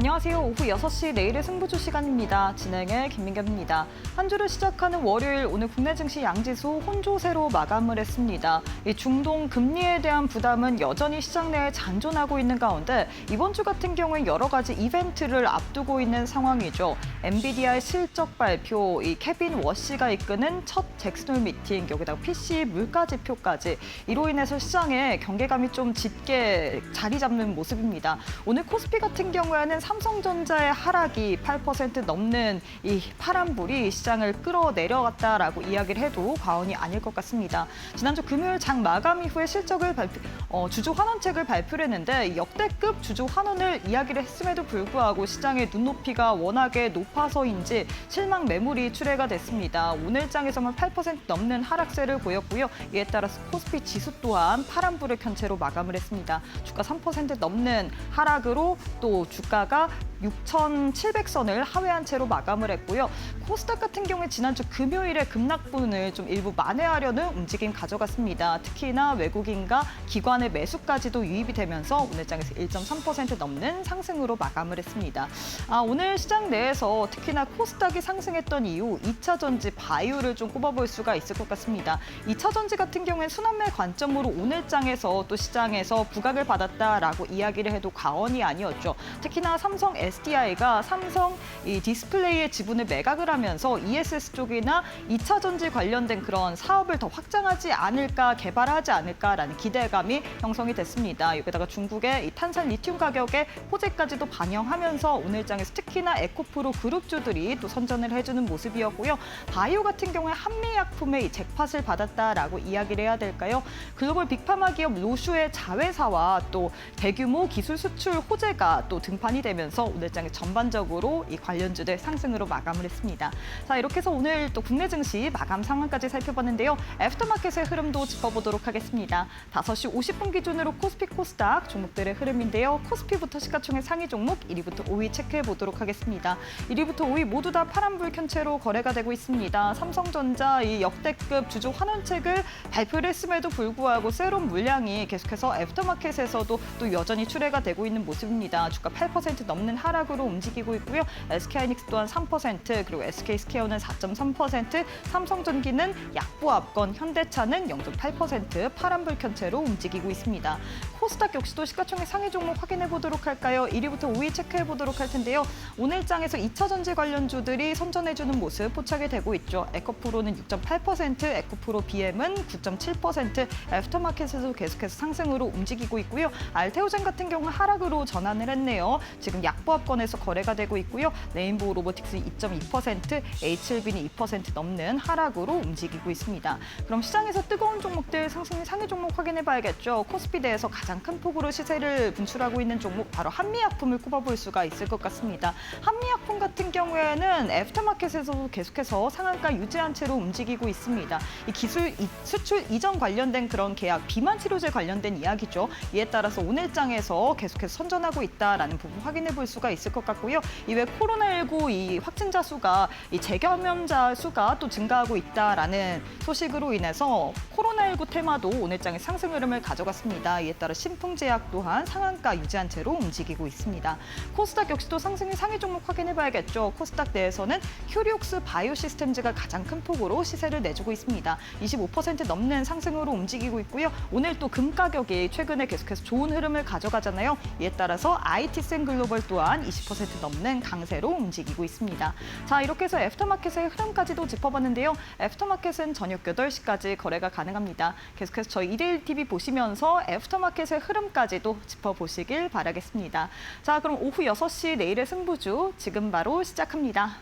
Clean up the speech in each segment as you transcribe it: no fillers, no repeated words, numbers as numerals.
안녕하세요. 오후 6시 내일의 승부주 시간입니다. 진행의 김민경입니다. 한 주를 시작하는 월요일 오늘 국내 증시 양지수 혼조세로 마감을 했습니다. 이 중동 금리에 대한 부담은 여전히 시장 내에 잔존하고 있는 가운데 이번 주 같은 경우에 여러 가지 이벤트를 앞두고 있는 상황이죠. 엔비디아의 실적 발표, 이 케빈 워시가 이끄는 첫 잭슨홀 미팅, 여기다가 PC 물가 지표까지 이로 인해서 시장에 경계감이 좀 짙게 자리 잡는 모습입니다. 오늘 코스피 같은 경우에는 삼성전자의 하락이 8% 넘는 이 파란불이 시장을 끌어내려갔다라고 이야기를 해도 과언이 아닐 것 같습니다. 지난주 금요일 장 마감 이후에 실적을 주주 환원책을 발표를 했는데 역대급 주주 환원을 이야기를 했음에도 불구하고 시장의 눈높이가 워낙에 높아서인지 실망 매물이 출회가 됐습니다. 오늘 장에서만 8% 넘는 하락세를 보였고요. 이에 따라서 코스피 지수 또한 파란불을 켠 채로 마감을 했습니다. 주가 3% 넘는 하락으로 또 주가가 6,700선을 하회한 채로 마감을 했고요. 코스닥 같은 경우에 지난주 금요일에 급락분을 좀 일부 만회하려는 움직임 가져갔습니다. 특히나 외국인과 기관의 매수까지도 유입이 되면서 오늘 장에서 1.3% 넘는 상승으로 마감을 했습니다. 오늘 시장 내에서 특히나 코스닥이 상승했던 이유 2차 전지 바이오를 좀 꼽아볼 수가 있을 것 같습니다. 2차 전지 같은 경우에 순환매 관점으로 오늘 장에서 또 시장에서 부각을 받았다라고 이야기를 해도 과언이 아니었죠. 특히나 삼성 SDI가 삼성 이 디스플레이의 지분을 매각을 하면서 ESS 쪽이나 2차 전지 관련된 그런 사업을 더 확장하지 않을까, 개발하지 않을까라는 기대감이 형성이 됐습니다. 여기다가 중국의 이 탄산 리튬 가격의 호재까지도 반영하면서 오늘 장에서 특히나 에코프로 그룹주들이 또 선전을 해주는 모습이었고요. 바이오 같은 경우에 한미약품의 이 잭팟을 받았다라고 이야기를 해야 될까요? 글로벌 빅파마 기업 로슈의 자회사와 또 대규모 기술 수출 호재가 또 등판이 되면서 오늘 장에 전반적으로 이 관련주들 상승으로 마감을 했습니다. 자, 이렇게 해서 오늘 또 국내 증시 마감 상황까지 살펴봤는데요. 애프터마켓의 흐름도 짚어보도록 하겠습니다. 5시 50분 기준으로 코스피 코스닥 종목들의 흐름인데요. 코스피부터 시가총액 상위 종목 1위부터 5위 체크해 보도록 하겠습니다. 1위부터 5위 모두 다 파란불 켠 채로 거래가 되고 있습니다. 삼성전자 이 역대급 주주 환원책을 발표를 했음에도 불구하고 새로운 물량이 계속해서 애프터마켓에서도 또 여전히 출회가 되고 있는 모습입니다. 주가 8% 넘는 하락으로 움직이고 있고요. SK하이닉스 또한 3%, 그리고 SK스퀘어는 4.3%, 삼성전기는 약보합권, 현대차는 0.8% 파란불 켠 채로 움직이고 있습니다. 코스닥 역시도 시가총액 상위 종목 확인해 보도록 할까요? 1위부터 5위 체크해 보도록 할 텐데요. 오늘 장에서 2차 전지 관련주들이 선전해주는 모습 포착이 되고 있죠. 에코프로는 6.8%, 에코프로 BM은 9.7%, 애프터마켓에서 계속해서 상승으로 움직이고 있고요. 알테오젠 같은 경우 하락으로 전환을 했네요. 지금 약보합권에서 거래가 되고 있고요. 레인보우 로보틱스 2.2%, H1B는 2% 넘는 하락으로 움직이고 있습니다. 그럼 시장에서 뜨거운 종목들 상승 상위 종목 확인해 봐야겠죠. 코스피 내에서 가장 큰 폭으로 시세를 분출하고 있는 종목 바로 한미약품을 꼽아볼 수가 있을 것 같습니다. 한미약품 같은 경우에는 애프터마켓에서도 계속해서 상한가 유지한 채로 움직이고 있습니다. 이 기술 수출 이전 관련된 그런 계약, 비만 치료제 관련된 이야기죠. 이에 따라서 오늘 장에서 계속해서 선전하고 있다라는 부분 확인해 볼 수가 있을 것 같고요. 이외 코로나19 이 확진자 수가 이 재감염자 수가 또 증가하고 있다라는 소식으로 인해서 코로나19 테마도 오늘 장에 상승 흐름을 가져갔습니다. 이에 따라 신풍제약 또한 상한가 유지한 채로 움직이고 있습니다. 코스닥 역시도 상승의 상위 종목 확인해 봐야겠죠. 코스닥 내에서는 휴리옥스 바이오시스템즈가 가장 큰 폭으로 시세를 내주고 있습니다. 25% 넘는 상승으로 움직이고 있고요. 오늘 또 금 가격이 최근에 계속해서 좋은 흐름을 가져가잖아요. 이에 따라서 IT센 글로벌 또한 20% 넘는 강세로 움직이고 있습니다. 자, 이렇게 해서 애프터마켓의 흐름까지도 짚어봤는데요. 애프터마켓은 저녁 8시까지 거래가 가능합니다. 계속해서 저희 1대1TV 보시면서 애프터마켓의 흐름까지도 짚어보시길 바라겠습니다. 자, 그럼 오후 6시 내일의 승부주 지금 바로 시작합니다.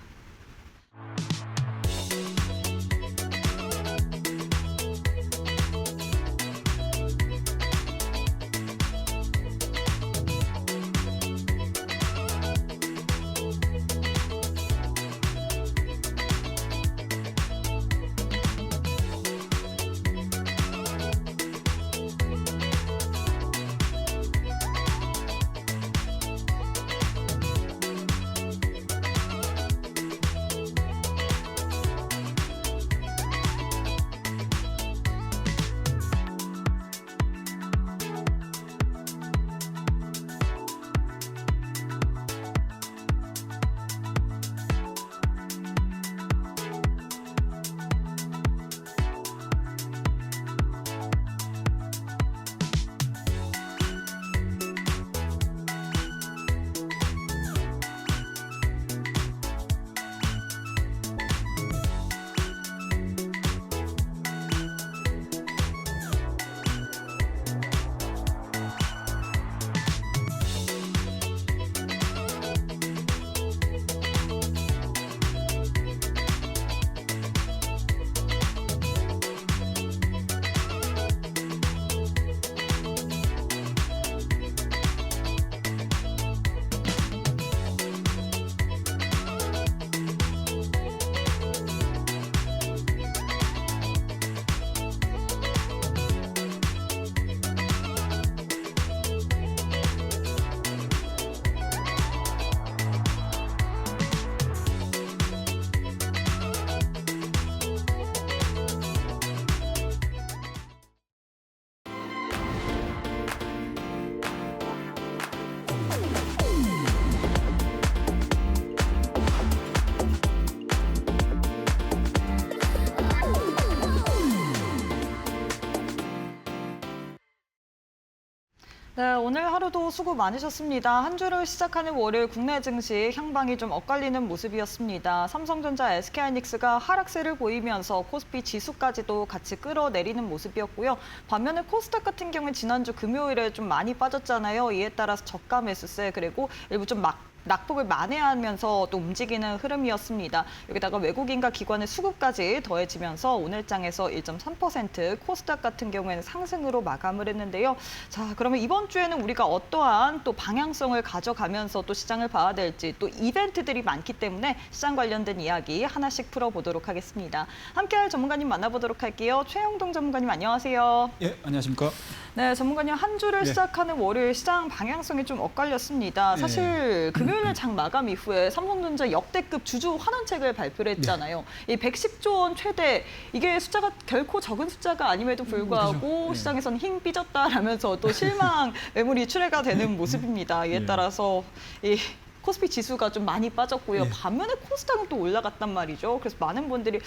네, 오늘 하루도 수고 많으셨습니다. 한 주를 시작하는 월요일 국내 증시 향방이 좀 엇갈리는 모습이었습니다. 삼성전자, SK하이닉스가 하락세를 보이면서 코스피 지수까지도 같이 끌어내리는 모습이었고요. 반면에 코스닥 같은 경우는 지난주 금요일에 좀 많이 빠졌잖아요. 이에 따라서 저가 매수세 그리고 일부 좀 낙폭을 만회하면서 또 움직이는 흐름이었습니다. 여기다가 외국인과 기관의 수급까지 더해지면서 오늘장에서 1.3%, 코스닥 같은 경우에는 상승으로 마감을 했는데요. 자, 그러면 이번 주에는 우리가 어떠한 또 방향성을 가져가면서 또 시장을 봐야 될지 또 이벤트들이 많기 때문에 시장 관련된 이야기 하나씩 풀어보도록 하겠습니다. 함께할 전문가님 만나보도록 할게요. 최영동 전문가님 안녕하세요. 예, 안녕하십니까? 네, 전문가님 한 주를 시작하는 월요일 시장 방향성이 좀 엇갈렸습니다. 사실 금요일날 장 마감 이후에 삼성전자 역대급 주주 환원책을 발표를 했잖아요. 이 110조 원 최대, 이게 숫자가 결코 적은 숫자가 아님에도 불구하고 시장에서는 힘 삐졌다라면서 또 실망 매물이 출회가 되는 모습입니다. 이에 따라서 이 코스피 지수가 좀 많이 빠졌고요. 반면에 코스닥은 또 올라갔단 말이죠. 그래서 많은 분들이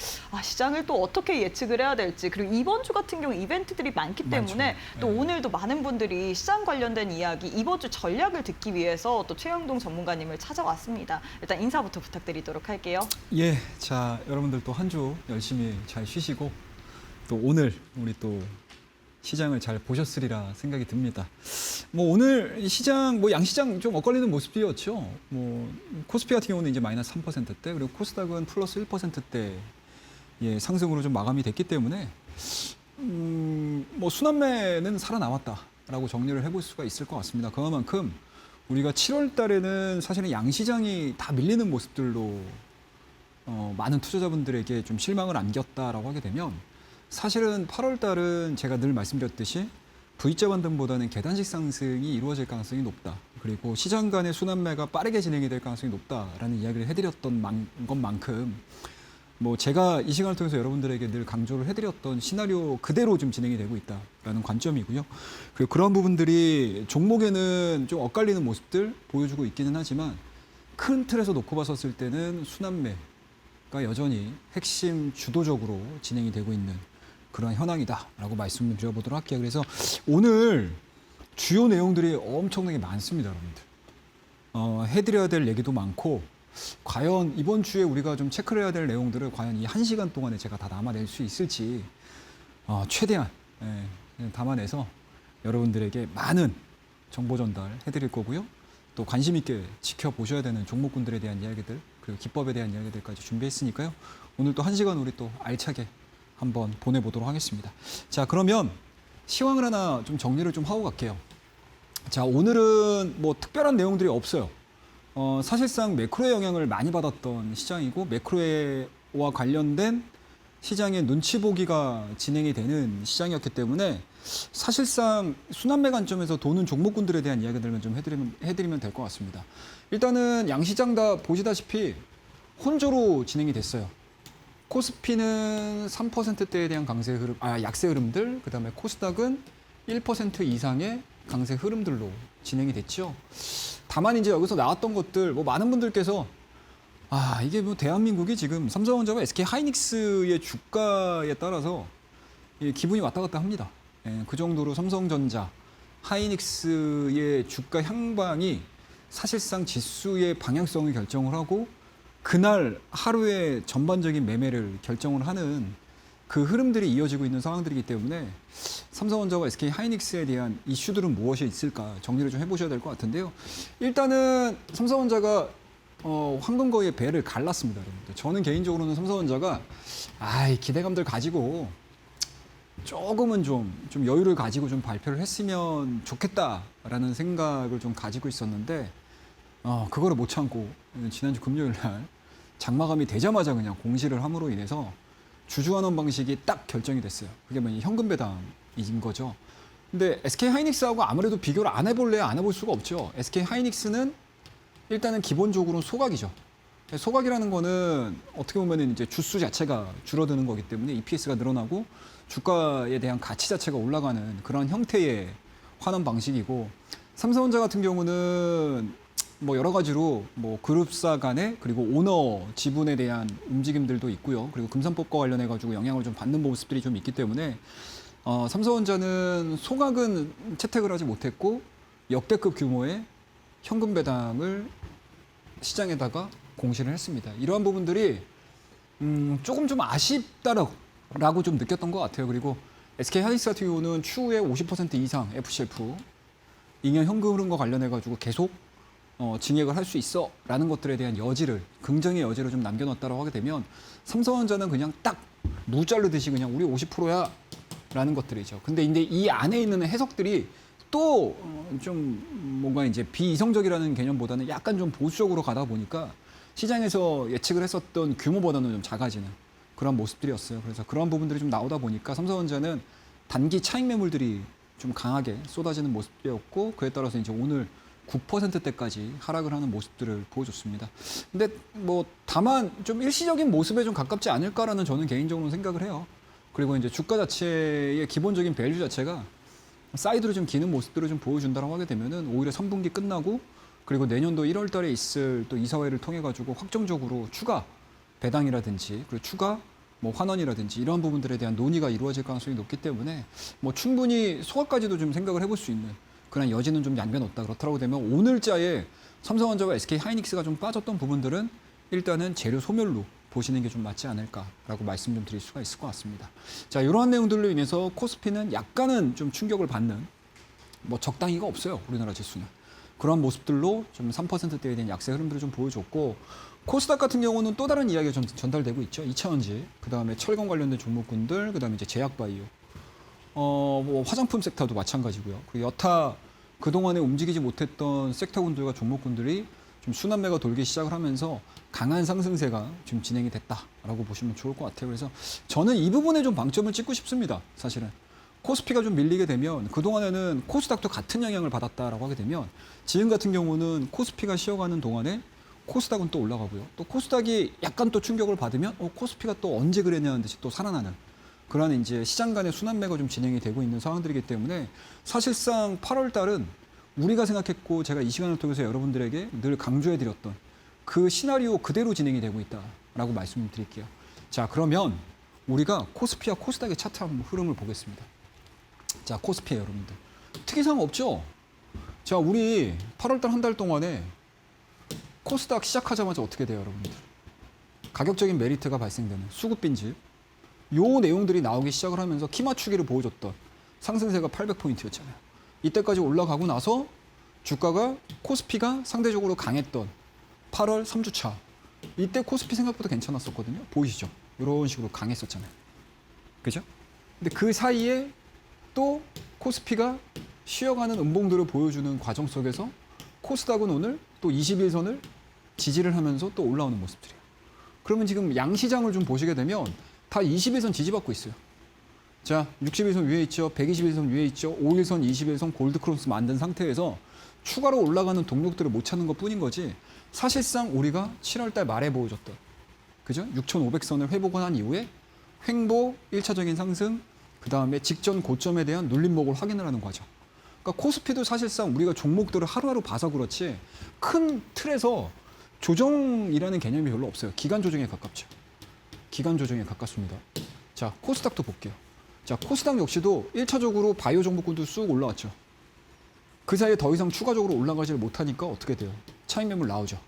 시장을 또 어떻게 예측을 해야 될지, 그리고 이번 주 같은 경우 이벤트들이 많기 때문에 또 오늘도 많은 분들이 시장 관련된 이야기, 이번 주 전략을 듣기 위해서 또 최영동 전문가님을 찾아왔습니다. 일단 인사부터 부탁드리도록 할게요. 예, 자 여러분들 또 한 주 열심히 잘 쉬시고 또 오늘 우리 또 시장을 잘 보셨으리라 생각이 듭니다. 뭐 오늘 시장 뭐 양시장 좀 엇갈리는 모습이었죠. 뭐 코스피 같은 경우는 이제 마이너스 3%대 그리고 코스닥은 플러스 1%대 상승으로 좀 마감이 됐기 때문에 뭐 순환매는 살아남았다라고 정리를 해볼 수가 있을 것 같습니다. 그만큼 우리가 7월 달에는 사실은 양시장이 다 밀리는 모습들로 많은 투자자분들에게 좀 실망을 안겼다라고 하게 되면 사실은 8월 달은 제가 늘 말씀드렸듯이 V자 반등보다는 계단식 상승이 이루어질 가능성이 높다. 그리고 시장 간의 순환매가 빠르게 진행이 될 가능성이 높다라는 이야기를 해드렸던 것만큼 뭐 제가 이 시간을 통해서 여러분들에게 늘 강조를 해드렸던 시나리오 그대로 좀 진행이 되고 있다라는 관점이고요. 그리고 그런 부분들이 종목에는 좀 엇갈리는 모습들 보여주고 있기는 하지만 큰 틀에서 놓고 봤었을 때는 순환매가 여전히 핵심 주도적으로 진행이 되고 있는 그런 현황이다라고 말씀을 드려보도록 할게요. 그래서 오늘 주요 내용들이 엄청나게 많습니다, 여러분들. 해드려야 될 얘기도 많고 과연 이번 주에 우리가 좀 체크를 해야 될 내용들을 과연 이 1시간 동안에 제가 다 담아낼 수 있을지 최대한 담아내서 여러분들에게 많은 정보 전달해드릴 거고요. 또 관심 있게 지켜보셔야 되는 종목군들에 대한 이야기들 그리고 기법에 대한 이야기들까지 준비했으니까요. 오늘 또 1시간 우리 또 알차게 한번 보내보도록 하겠습니다. 자, 그러면 시황을 하나 좀 정리를 좀 하고 갈게요. 자, 오늘은 뭐 특별한 내용들이 없어요. 사실상 매크로의 영향을 많이 받았던 시장이고 매크로와 관련된 시장의 눈치 보기가 진행이 되는 시장이었기 때문에 사실상 순환매 관점에서 도는 종목군들에 대한 이야기들만 좀 해드리면 될 것 같습니다. 일단은 양시장 다 보시다시피 혼조로 진행이 됐어요. 코스피는 3%대에 대한 약세 흐름들, 그다음에 코스닥은 1% 이상의 강세 흐름들로 진행이 됐죠. 다만 이제 여기서 나왔던 것들, 뭐 많은 분들께서 이게 뭐 대한민국이 지금 삼성전자와 SK하이닉스의 주가에 따라서 기분이 왔다 갔다 합니다. 그 정도로 삼성전자, 하이닉스의 주가 향방이 사실상 지수의 방향성을 결정을 하고 그날 하루의 전반적인 매매를 결정을 하는 그 흐름들이 이어지고 있는 상황들이기 때문에 삼성전자와 SK하이닉스에 대한 이슈들은 무엇이 있을까 정리를 좀 해보셔야 될 것 같은데요. 일단은 삼성전자가 황금거위의 배를 갈랐습니다, 여러분들. 저는 개인적으로는 삼성전자가 기대감들 가지고 조금은 좀 여유를 가지고 좀 발표를 했으면 좋겠다라는 생각을 좀 가지고 있었는데 그거를 못 참고 지난주 금요일 날 장마감이 되자마자 그냥 공시를 함으로 인해서 주주환원 방식이 딱 결정이 됐어요. 그게 뭐냐, 현금 배당인 거죠. 근데 SK하이닉스하고 아무래도 비교를 안 해볼래야 안 해볼 수가 없죠. SK하이닉스는 일단은 기본적으로 소각이죠. 소각이라는 거는 어떻게 보면 이제 주수 자체가 줄어드는 거기 때문에 EPS가 늘어나고 주가에 대한 가치 자체가 올라가는 그런 형태의 환원 방식이고, 삼성전자 같은 경우는 뭐 여러 가지로 뭐 그룹사 간에 그리고 오너 지분에 대한 움직임들도 있고요. 그리고 금산법과 관련해 가지고 영향을 좀 받는 모습들이 좀 있기 때문에 삼성전자는 소각은 채택을 하지 못했고 역대급 규모의 현금 배당을 시장에다가 공시를 했습니다. 이러한 부분들이 조금 좀 아쉽다라고 좀 느꼈던 것 같아요. 그리고 SK하이닉스 같은 경우는 추후에 50% 이상 FCF 2년 현금 흐름과 관련해가지고 계속 증액을 할 수 있어라는 것들에 대한 여지를, 긍정의 여지를 좀 남겨놨다라고 하게 되면 삼성전자는 그냥 딱 무자르듯이 그냥 우리 50%야라는 것들이죠. 근데 이제 이 안에 있는 해석들이 또 좀 뭔가 이제 비이성적이라는 개념보다는 약간 좀 보수적으로 가다 보니까 시장에서 예측을 했었던 규모보다는 좀 작아지는 그런 모습들이었어요. 그래서 그런 부분들이 좀 나오다 보니까 삼성전자는 단기 차익 매물들이 좀 강하게 쏟아지는 모습이었고, 그에 따라서 이제 오늘 9%대까지 하락을 하는 모습들을 보여줬습니다. 근데 뭐 다만 좀 일시적인 모습에 좀 가깝지 않을까라는 저는 개인적으로 생각을 해요. 그리고 이제 주가 자체의 기본적인 밸류 자체가 사이드로 좀 기는 모습들을 좀 보여준다고 하게 되면은 오히려 3분기 끝나고 그리고 내년도 1월 달에 있을 또 이사회를 통해 가지고 확정적으로 추가 배당이라든지 그리고 추가 뭐 환원이라든지 이런 부분들에 대한 논의가 이루어질 가능성이 높기 때문에 뭐 충분히 소화까지도 좀 생각을 해볼 수 있는 그런 여지는 좀 남겨놓다. 그렇다고 되면 오늘자에 삼성전자와 SK하이닉스가 좀 빠졌던 부분들은 일단은 재료 소멸로 보시는 게 좀 맞지 않을까라고 말씀 좀 드릴 수가 있을 것 같습니다. 자, 이러한 내용들로 인해서 코스피는 약간은 좀 충격을 받는 뭐 적당히가 없어요. 우리나라 지수는. 그런 모습들로 좀 3%대에 대한 약세 흐름들을 좀 보여줬고, 코스닥 같은 경우는 또 다른 이야기가 전달되고 있죠. 2차원지, 그 다음에 철강 관련된 종목군들, 그 다음에 이제 제약바이오, 뭐 화장품 섹터도 마찬가지고요. 그리고 여타 그동안에 움직이지 못했던 섹터군들과 종목군들이 좀 순환매가 돌기 시작을 하면서 강한 상승세가 좀 진행이 됐다라고 보시면 좋을 것 같아요. 그래서 저는 이 부분에 좀 방점을 찍고 싶습니다. 사실은. 코스피가 좀 밀리게 되면 그동안에는 코스닥도 같은 영향을 받았다라고 하게 되면 지금 같은 경우는 코스피가 쉬어가는 동안에 코스닥은 또 올라가고요. 또 코스닥이 약간 또 충격을 받으면 코스피가 또 언제 그랬냐는 듯이 또 살아나는 그런 이제 시장 간의 순환매가 좀 진행이 되고 있는 상황들이기 때문에 사실상 8월 달은 우리가 생각했고 제가 이 시간을 통해서 여러분들에게 늘 강조해드렸던 그 시나리오 그대로 진행이 되고 있다라고 말씀드릴게요. 자, 그러면 우리가 코스피와 코스닥의 차트 한번 흐름을 보겠습니다. 자, 코스피에 여러분들 특이사항 없죠? 자, 우리 8월 달 한 달 동안에 코스닥 시작하자마자 어떻게 돼요, 여러분들? 가격적인 메리트가 발생되는 수급 빈집 요 내용들이 나오기 시작을 하면서 키 맞추기를 보여줬던 상승세가 800포인트였잖아요. 이때까지 올라가고 나서 주가가 코스피가 상대적으로 강했던 8월 3주차 이때 코스피 생각보다 괜찮았었거든요. 보이시죠? 이런 식으로 강했었잖아요. 그죠? 근데 그 사이에 또 코스피가 쉬어가는 음봉들을 보여주는 과정 속에서 코스닥은 오늘 또 21선을 지지를 하면서 또 올라오는 모습들이에요. 그러면 지금 양시장을 좀 보시게 되면 다 21선 지지받고 있어요. 자, 61선 위에 있죠. 121선 위에 있죠. 5일선, 21선 골드크로스 만든 상태에서 추가로 올라가는 동력들을 못 찾는 것 뿐인 거지 사실상 우리가 7월 달 말에 보여줬던 그죠? 6,500선을 회복을 한 이후에 횡보 1차적인 상승 그 다음에 직전 고점에 대한 눌림목을 확인을 하는 과정. 그러니까 코스피도 사실상 우리가 종목들을 하루하루 봐서 그렇지 큰 틀에서 조정이라는 개념이 별로 없어요. 기간 조정에 가깝죠. 기간 조정에 가깝습니다. 자, 코스닥도 볼게요. 자, 코스닥 역시도 1차적으로 바이오 종목군도 쑥 올라왔죠. 그 사이에 더 이상 추가적으로 올라가지 못하니까 어떻게 돼요? 차익 매물 나오죠.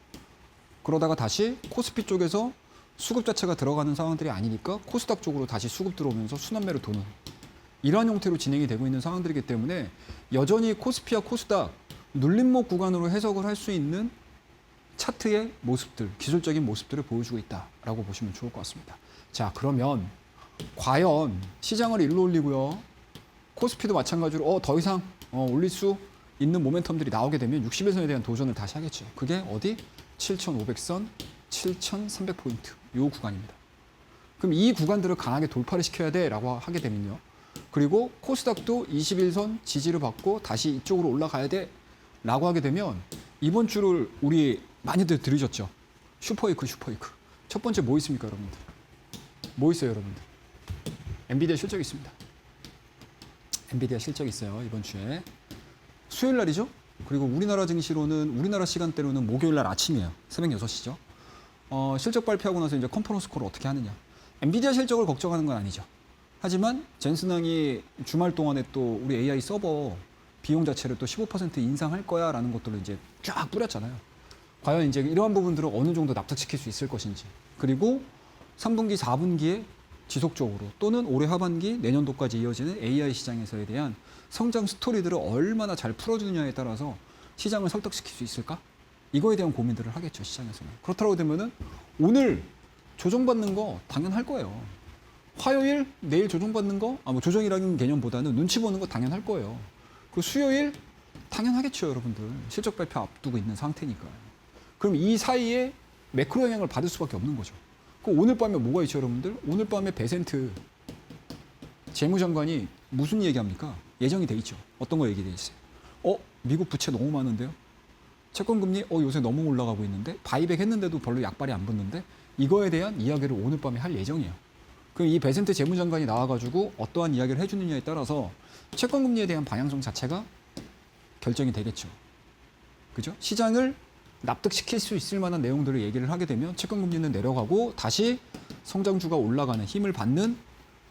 그러다가 다시 코스피 쪽에서 수급 자체가 들어가는 상황들이 아니니까 코스닥 쪽으로 다시 수급 들어오면서 순환매로 도는 이러한 형태로 진행이 되고 있는 상황들이기 때문에 여전히 코스피와 코스닥 눌림목 구간으로 해석을 할 수 있는 차트의 모습들, 기술적인 모습들을 보여주고 있다라고 보시면 좋을 것 같습니다. 자, 그러면 과연 시장을 일로 올리고요. 코스피도 마찬가지로 더 이상 올릴 수 있는 모멘텀들이 나오게 되면 60일선에 대한 도전을 다시 하겠죠. 그게 어디? 7,500선, 7,300포인트 요 구간입니다. 그럼 이 구간들을 강하게 돌파를 시켜야 돼라고 하게 되면요. 그리고 코스닥도 21선 지지를 받고 다시 이쪽으로 올라가야 돼라고 하게 되면 이번 주를 우리 많이들 들으셨죠? 슈퍼이크. 첫 번째 뭐 있습니까, 여러분들? 뭐 있어요, 여러분들? 엔비디아 실적이 있습니다. 엔비디아 실적이 있어요, 이번 주에. 수요일 날이죠? 그리고 우리나라 증시로는, 우리나라 시간대로는 목요일 날 아침이에요. 새벽 6시죠. 실적 발표하고 나서 이제 컨퍼런스 콜을 어떻게 하느냐. 엔비디아 실적을 걱정하는 건 아니죠. 하지만 젠슨항이 주말 동안에 또 우리 AI 서버 비용 자체를 또 15% 인상할 거야라는 것들을 이제 쫙 뿌렸잖아요. 과연 이제 이러한 부분들을 어느 정도 납득시킬 수 있을 것인지, 그리고 3분기, 4분기에 지속적으로 또는 올해 하반기, 내년도까지 이어지는 AI 시장에서에 대한 성장 스토리들을 얼마나 잘 풀어주느냐에 따라서 시장을 설득시킬 수 있을까? 이거에 대한 고민들을 하겠죠, 시장에서는. 그렇다고 되면은 오늘 조정받는 거 당연할 거예요. 화요일, 내일 조정받는 거, 뭐 조정이라는 개념보다는 눈치 보는 거 당연할 거예요. 그 수요일 당연하겠죠, 여러분들. 실적 발표 앞두고 있는 상태니까요. 그럼 이 사이에 매크로 영향을 받을 수밖에 없는 거죠. 그 오늘 밤에 뭐가 있죠, 여러분들? 오늘 밤에 베센트 재무장관이 무슨 얘기합니까? 예정이 돼 있죠. 어떤 거 얘기돼 있어요? 미국 부채 너무 많은데요? 채권금리 요새 너무 올라가고 있는데 바이백 했는데도 별로 약발이 안 붙는데 이거에 대한 이야기를 오늘 밤에 할 예정이에요. 그럼 이 베센트 재무장관이 나와가지고 어떠한 이야기를 해주느냐에 따라서 채권금리에 대한 방향성 자체가 결정이 되겠죠. 그죠? 시장을 납득시킬 수 있을 만한 내용들을 얘기를 하게 되면 채권금리는 내려가고 다시 성장주가 올라가는 힘을 받는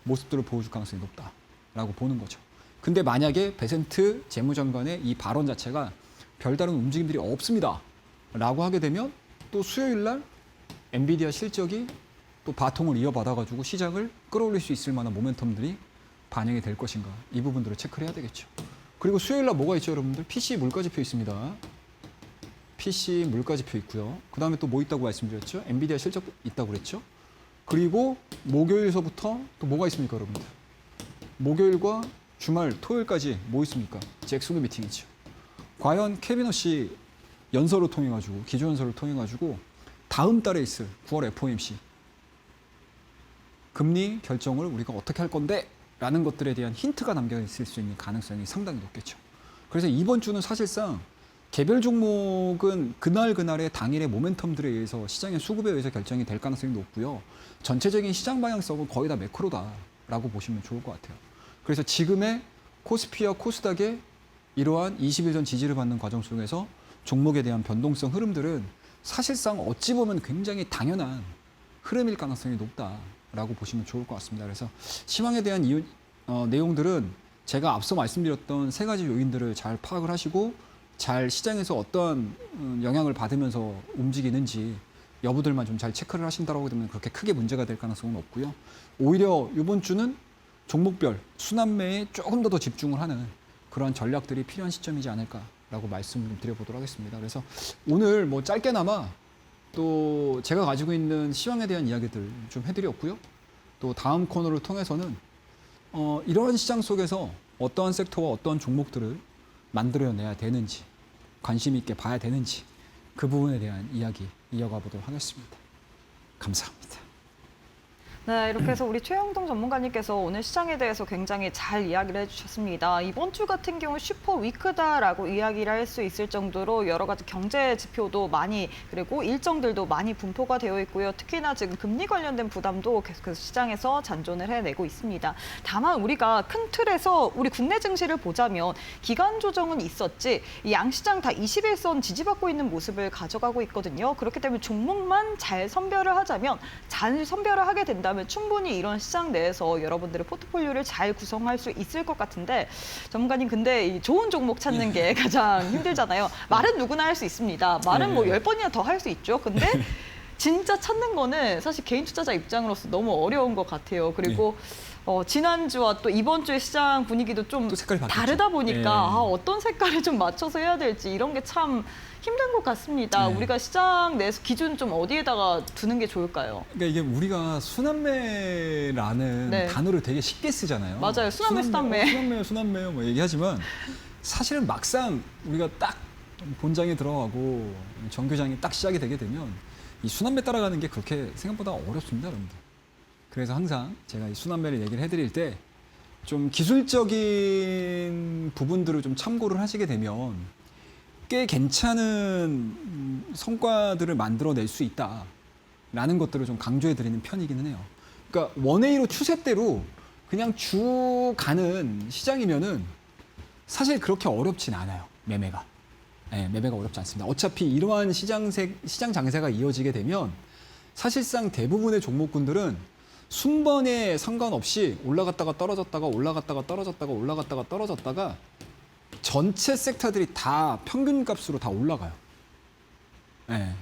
모습들을 보여줄 가능성이 높다라고 보는 거죠. 근데 만약에 베센트 재무장관의 이 발언 자체가 별다른 움직임들이 없습니다 라고 하게 되면 또 수요일 날 엔비디아 실적이 또 바통을 이어받아가지고 시장을 끌어올릴 수 있을 만한 모멘텀들이 반영이 될 것인가, 이 부분들을 체크를 해야 되겠죠. 그리고 수요일 날 뭐가 있죠, 여러분들? PC 물가지표 있습니다. PC 물가지표 있고요. 그 다음에 또 뭐 있다고 말씀드렸죠? 엔비디아 실적 있다고 그랬죠? 그리고 목요일서부터 또 뭐가 있습니까, 여러분들? 목요일과 주말, 토요일까지 뭐 있습니까? 잭슨홀 미팅이죠. 과연 케빈 허씨 연설을 통해 가지고, 기조 연설을 통해 가지고 다음 달에 있을 9월 FOMC 금리 결정을 우리가 어떻게 할 건데? 라는 것들에 대한 힌트가 담겨 있을 수 있는 가능성이 상당히 높겠죠. 그래서 이번 주는 사실상 개별 종목은 그날의 당일의 모멘텀들에 의해서 시장의 수급에 의해서 결정이 될 가능성이 높고요. 전체적인 시장 방향성은 거의 다 매크로다라고 보시면 좋을 것 같아요. 그래서 지금의 코스피와 코스닥의 이러한 20일 전 지지를 받는 과정 속에서 종목에 대한 변동성 흐름들은 사실상 어찌 보면 굉장히 당연한 흐름일 가능성이 높다라고 보시면 좋을 것 같습니다. 그래서 시황에 대한 내용들은 제가 앞서 말씀드렸던 세 가지 요인들을 잘 파악을 하시고 잘 시장에서 어떠한 영향을 받으면서 움직이는지 여부들만 좀 잘 체크를 하신다고 되면 그렇게 크게 문제가 될 가능성은 없고요. 오히려 이번 주는 종목별 순환매에 조금 더 집중을 하는 그런 전략들이 필요한 시점이지 않을까라고 말씀을 좀 드려보도록 하겠습니다. 그래서 오늘 뭐 짧게나마 또 제가 가지고 있는 시황에 대한 이야기들 좀 해드렸고요. 또 다음 코너를 통해서는 이러한 시장 속에서 어떠한 섹터와 어떠한 종목들을 만들어내야 되는지, 관심 있게 봐야 되는지 그 부분에 대한 이야기 이어가 보도록 하겠습니다. 감사합니다. 네, 이렇게 해서 우리 최영동 전문가님께서 오늘 시장에 대해서 굉장히 잘 이야기를 해주셨습니다. 이번 주 같은 경우 슈퍼 위크다라고 이야기를 할 수 있을 정도로 여러 가지 경제 지표도 많이, 그리고 일정들도 많이 분포가 되어 있고요. 특히나 지금 금리 관련된 부담도 계속해서 시장에서 잔존을 해내고 있습니다. 다만 우리가 큰 틀에서 우리 국내 증시를 보자면 기간 조정은 있었지 이 양시장 다 21선 지지받고 있는 모습을 가져가고 있거든요. 그렇기 때문에 종목만 잘 선별을 하자면, 잘 선별을 하게 된다면 충분히 이런 시장 내에서 여러분들의 포트폴리오를 잘 구성할 수 있을 것 같은데, 전문가님 근데 이 좋은 종목 찾는 게 가장 힘들잖아요. 말은 누구나 할 수 있습니다. 말은 뭐 10번이나 더 할 수 있죠. 근데 진짜 찾는 거는 사실 개인 투자자 입장으로서 너무 어려운 것 같아요. 그리고 지난주와 또 이번 주의 시장 분위기도 좀 다르다 보니까 어떤 색깔을 좀 맞춰서 해야 될지 이런 게 참 힘든 것 같습니다. 우리가 시장 내에서 기준 좀 어디에다가 두는 게 좋을까요? 그러니까 이게 우리가 순환매라는 단어를 되게 쉽게 쓰잖아요. 맞아요. 순환매. 순환매요 뭐 얘기하지만 사실은 막상 우리가 딱 본장에 들어가고 정규장이 딱 시작이 되게 되면 이 순환매 따라가는 게 그렇게 생각보다 어렵습니다, 여러분들. 그래서 항상 제가 이 순환매를 얘기를 해드릴 때 좀 기술적인 부분들을 좀 참고를 하시게 되면 꽤 괜찮은 성과들을 만들어낼 수 있다라는 것들을 좀 강조해드리는 편이기는 해요. 그러니까 원웨이로 추세대로 그냥 쭉 가는 시장이면은 사실 그렇게 어렵진 않아요, 매매가. 네, 매매가 어렵지 않습니다. 어차피 이러한 시장 장세가 이어지게 되면 사실상 대부분의 종목군들은 순번에 상관없이 올라갔다가 떨어졌다가 올라갔다가 떨어졌다가 올라갔다가 떨어졌다가 전체 섹터들이 다 평균값으로 다 올라가요. 예.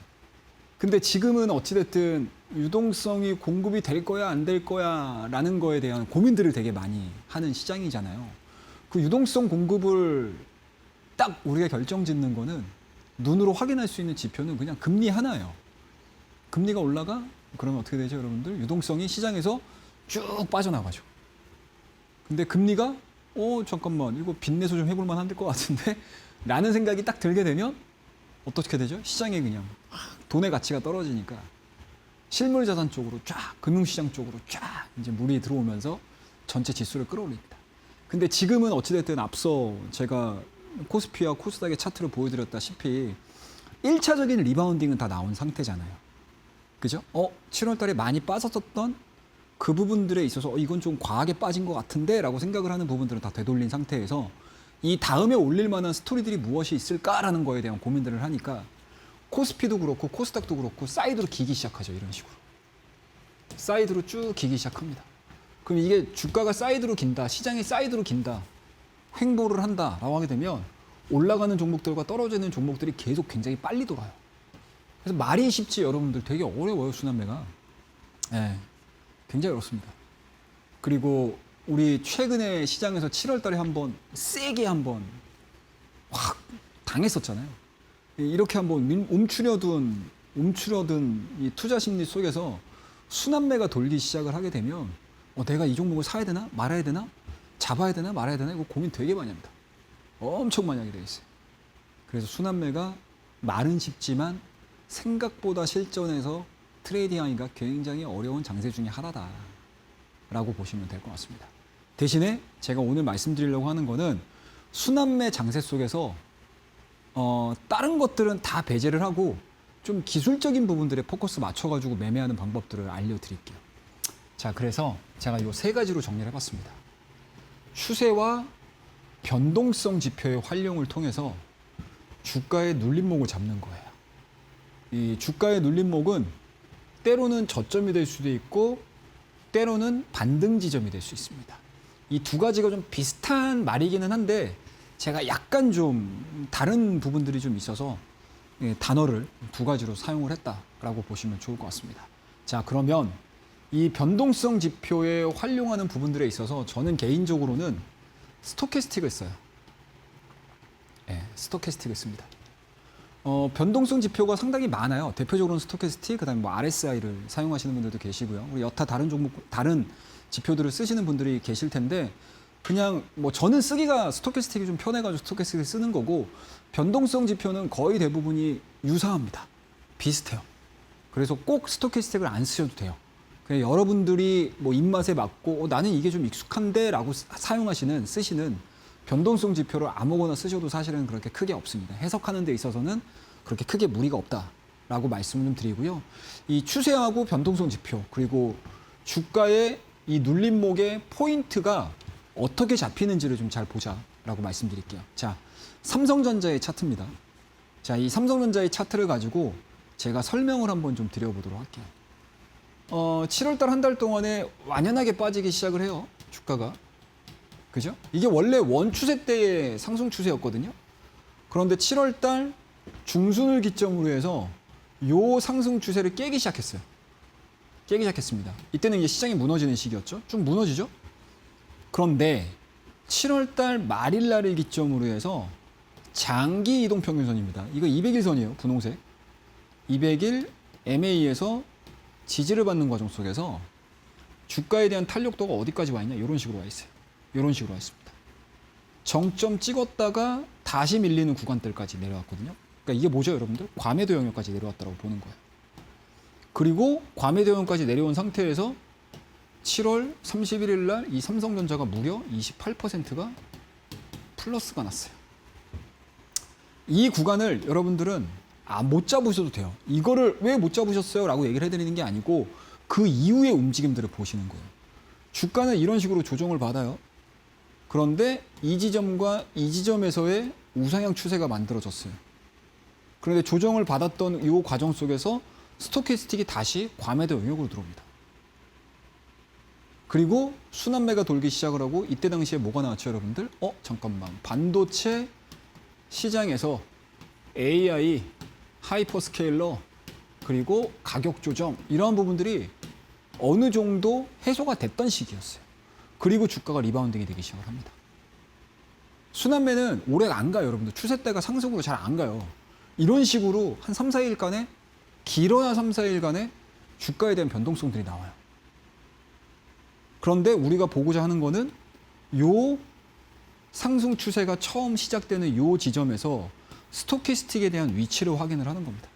근데 지금은 어찌됐든 유동성이 공급이 될 거야 안 될 거야 라는 거에 대한 고민들을 되게 많이 하는 시장이잖아요. 그 유동성 공급을 딱 우리가 결정짓는 거는 눈으로 확인할 수 있는 지표는 그냥 금리 하나예요. 금리가 올라가? 그러면 어떻게 되죠, 여러분들? 유동성이 시장에서 쭉 빠져나가죠. 근데 금리가 잠깐만 이거 빚내서 좀 해볼 만한 것 같은데 라는 생각이 딱 들게 되면 어떻게 되죠? 시장에 그냥 돈의 가치가 떨어지니까 실물 자산 쪽으로 쫙 금융시장 쪽으로 쫙 이제 물이 들어오면서 전체 지수를 끌어올립니다. 근데 지금은 어찌됐든 앞서 제가 코스피와 코스닥의 차트를 보여드렸다시피 1차적인 리바운딩은 다 나온 상태잖아요. 그죠? 7월 달에 많이 빠졌었던 그 부분들에 있어서 이건 좀 과하게 빠진 것 같은데 라고 생각을 하는 부분들은 다 되돌린 상태에서 이 다음에 올릴 만한 스토리들이 무엇이 있을까라는 거에 대한 고민들을 하니까 코스피도 그렇고 코스닥도 그렇고 사이드로 기기 시작하죠. 이런 식으로. 사이드로 쭉 기기 시작합니다. 그럼 이게 주가가 사이드로 긴다, 시장이 사이드로 긴다, 횡보를 한다라고 하게 되면 올라가는 종목들과 떨어지는 종목들이 계속 굉장히 빨리 돌아요. 그래서 말이 쉽지 여러분들 되게 어려워요. 순환매가. 네, 굉장히 어렵습니다. 그리고 우리 최근에 시장에서 7월 달에 한번 세게 한번 확 당했었잖아요. 이렇게 한번 움츠려든 이 투자 심리 속에서 순환매가 돌기 시작을 하게 되면 내가 이 종목을 사야 되나 말아야 되나 잡아야 되나 말아야 되나 이거 고민 되게 많이 합니다. 엄청 많이 하게 돼 있어요. 그래서 순환매가 말은 쉽지만 생각보다 실전에서 트레이딩하기가 굉장히 어려운 장세 중에 하나다라고 보시면 될 것 같습니다. 대신에 제가 오늘 말씀드리려고 하는 거는 순환매 장세 속에서 다른 것들은 다 배제를 하고 좀 기술적인 부분들에 포커스 맞춰가지고 매매하는 방법들을 알려드릴게요. 자, 그래서 제가 이 세 가지로 정리를 해봤습니다. 추세와 변동성 지표의 활용을 통해서 주가의 눌림목을 잡는 거예요. 이 주가의 눌림목은 때로는 저점이 될 수도 있고 때로는 반등 지점이 될 수 있습니다. 이 두 가지가 좀 비슷한 말이기는 한데 제가 약간 좀 다른 부분들이 좀 있어서 단어를 두 가지로 사용을 했다라고 보시면 좋을 것 같습니다. 자, 그러면 이 변동성 지표에 활용하는 부분들에 있어서 저는 개인적으로는 스토캐스틱을 써요. 네, 스토캐스틱을 씁니다. 변동성 지표가 상당히 많아요. 대표적으로는 스토캐스틱, 그다음에 뭐 RSI를 사용하시는 분들도 계시고요. 우리 여타 다른 종목, 다른 지표들을 쓰시는 분들이 계실 텐데 그냥 뭐 저는 쓰기가 스토캐스틱이 좀 편해가지고 스토캐스틱을 쓰는 거고 변동성 지표는 거의 대부분이 유사합니다. 비슷해요. 그래서 꼭 스토캐스틱을 안 쓰셔도 돼요. 그냥 여러분들이 뭐 입맛에 맞고 나는 이게 좀 익숙한데라고 쓰시는 변동성 지표를 아무거나 쓰셔도 사실은 그렇게 크게 없습니다. 해석하는 데 있어서는 그렇게 크게 무리가 없다라고 말씀을 좀 드리고요. 이 추세하고 변동성 지표 그리고 주가의 이 눌림목의 포인트가 어떻게 잡히는지를 좀 잘 보자라고 말씀드릴게요. 자, 삼성전자의 차트입니다. 자, 이 삼성전자의 차트를 가지고 제가 설명을 한번 좀 드려보도록 할게요. 7월달 한 달 동안에 완연하게 빠지기 시작을 해요. 주가가. 그죠? 이게 원래 원추세 때의 상승 추세였거든요. 그런데 7월달 중순을 기점으로 해서 요 상승 추세를 깨기 시작했어요. 깨기 시작했습니다. 이때는 이제 시장이 무너지는 시기였죠. 좀 무너지죠? 그런데 7월달 말일날을 기점으로 해서 장기 이동 평균선입니다. 이거 200일선이에요. 분홍색. 200일 MA에서 지지를 받는 과정 속에서 주가에 대한 탄력도가 어디까지 와 있냐? 이런 식으로 와 있어요. 이런 식으로 와 있습니다. 정점 찍었다가 다시 밀리는 구간들까지 내려왔거든요. 그러니까 이게 뭐죠, 여러분들? 과매도 영역까지 내려왔다고 보는 거예요. 그리고 과매도 영역까지 내려온 상태에서 7월 31일 날 이 삼성전자가 무려 28%가 플러스가 났어요. 이 구간을 여러분들은 못 잡으셔도 돼요. 이거를 왜 못 잡으셨어요? 라고 얘기를 해드리는 게 아니고 그 이후의 움직임들을 보시는 거예요. 주가는 이런 식으로 조정을 받아요. 그런데 이 지점과 이 지점에서의 우상향 추세가 만들어졌어요. 그런데 조정을 받았던 이 과정 속에서 스토캐스틱이 다시 과매도 영역으로 들어옵니다. 그리고 순환매가 돌기 시작을 하고 이때 당시에 뭐가 나왔죠, 여러분들? 잠깐만. 반도체 시장에서 AI, 하이퍼스케일러, 그리고 가격 조정 이러한 부분들이 어느 정도 해소가 됐던 시기였어요. 그리고 주가가 리바운딩이 되기 시작을 합니다. 순환매는 오래 안 가요, 여러분들. 추세대가 상승으로 잘 안 가요. 이런 식으로 한 3, 4일간에 길어야 3, 4일간에 주가에 대한 변동성들이 나와요. 그런데 우리가 보고자 하는 거는 요 상승 추세가 처음 시작되는 요 지점에서 스토캐스틱에 대한 위치를 확인을 하는 겁니다.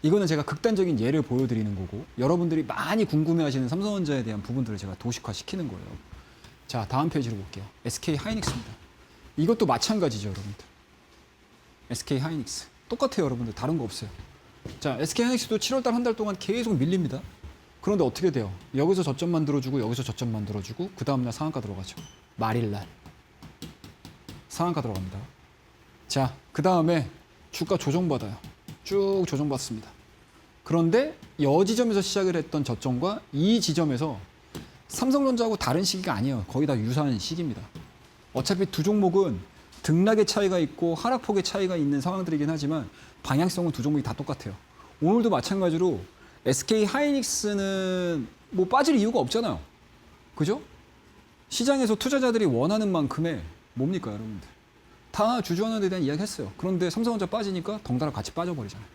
이거는 제가 극단적인 예를 보여드리는 거고 여러분들이 많이 궁금해하시는 삼성전자에 대한 부분들을 제가 도식화시키는 거예요. 자, 다음 페이지로 볼게요. SK 하이닉스입니다. 이것도 마찬가지죠, 여러분들. SK 하이닉스. 똑같아요, 여러분들. 다른 거 없어요. 자, SK 하이닉스도 7월달 한 달 동안 계속 밀립니다. 그런데 어떻게 돼요? 여기서 저점 만들어주고 여기서 저점 만들어주고 그 다음날 상한가 들어가죠. 말일날. 상한가 들어갑니다. 자, 그 다음에 주가 조정받아요. 쭉 조정받습니다. 그런데 여 지점에서 시작을 했던 저점과 이 지점에서 삼성전자하고 다른 시기가 아니에요. 거의 다 유사한 시기입니다. 어차피 두 종목은 등락의 차이가 있고 하락폭의 차이가 있는 상황들이긴 하지만 방향성은 두 종목이 다 똑같아요. 오늘도 마찬가지로 SK 하이닉스는 뭐 빠질 이유가 없잖아요. 그죠? 시장에서 투자자들이 원하는 만큼의 뭡니까, 여러분들? 다 주주환원에 대한 이야기 했어요. 그런데 삼성전자 빠지니까 덩달아 같이 빠져버리잖아요.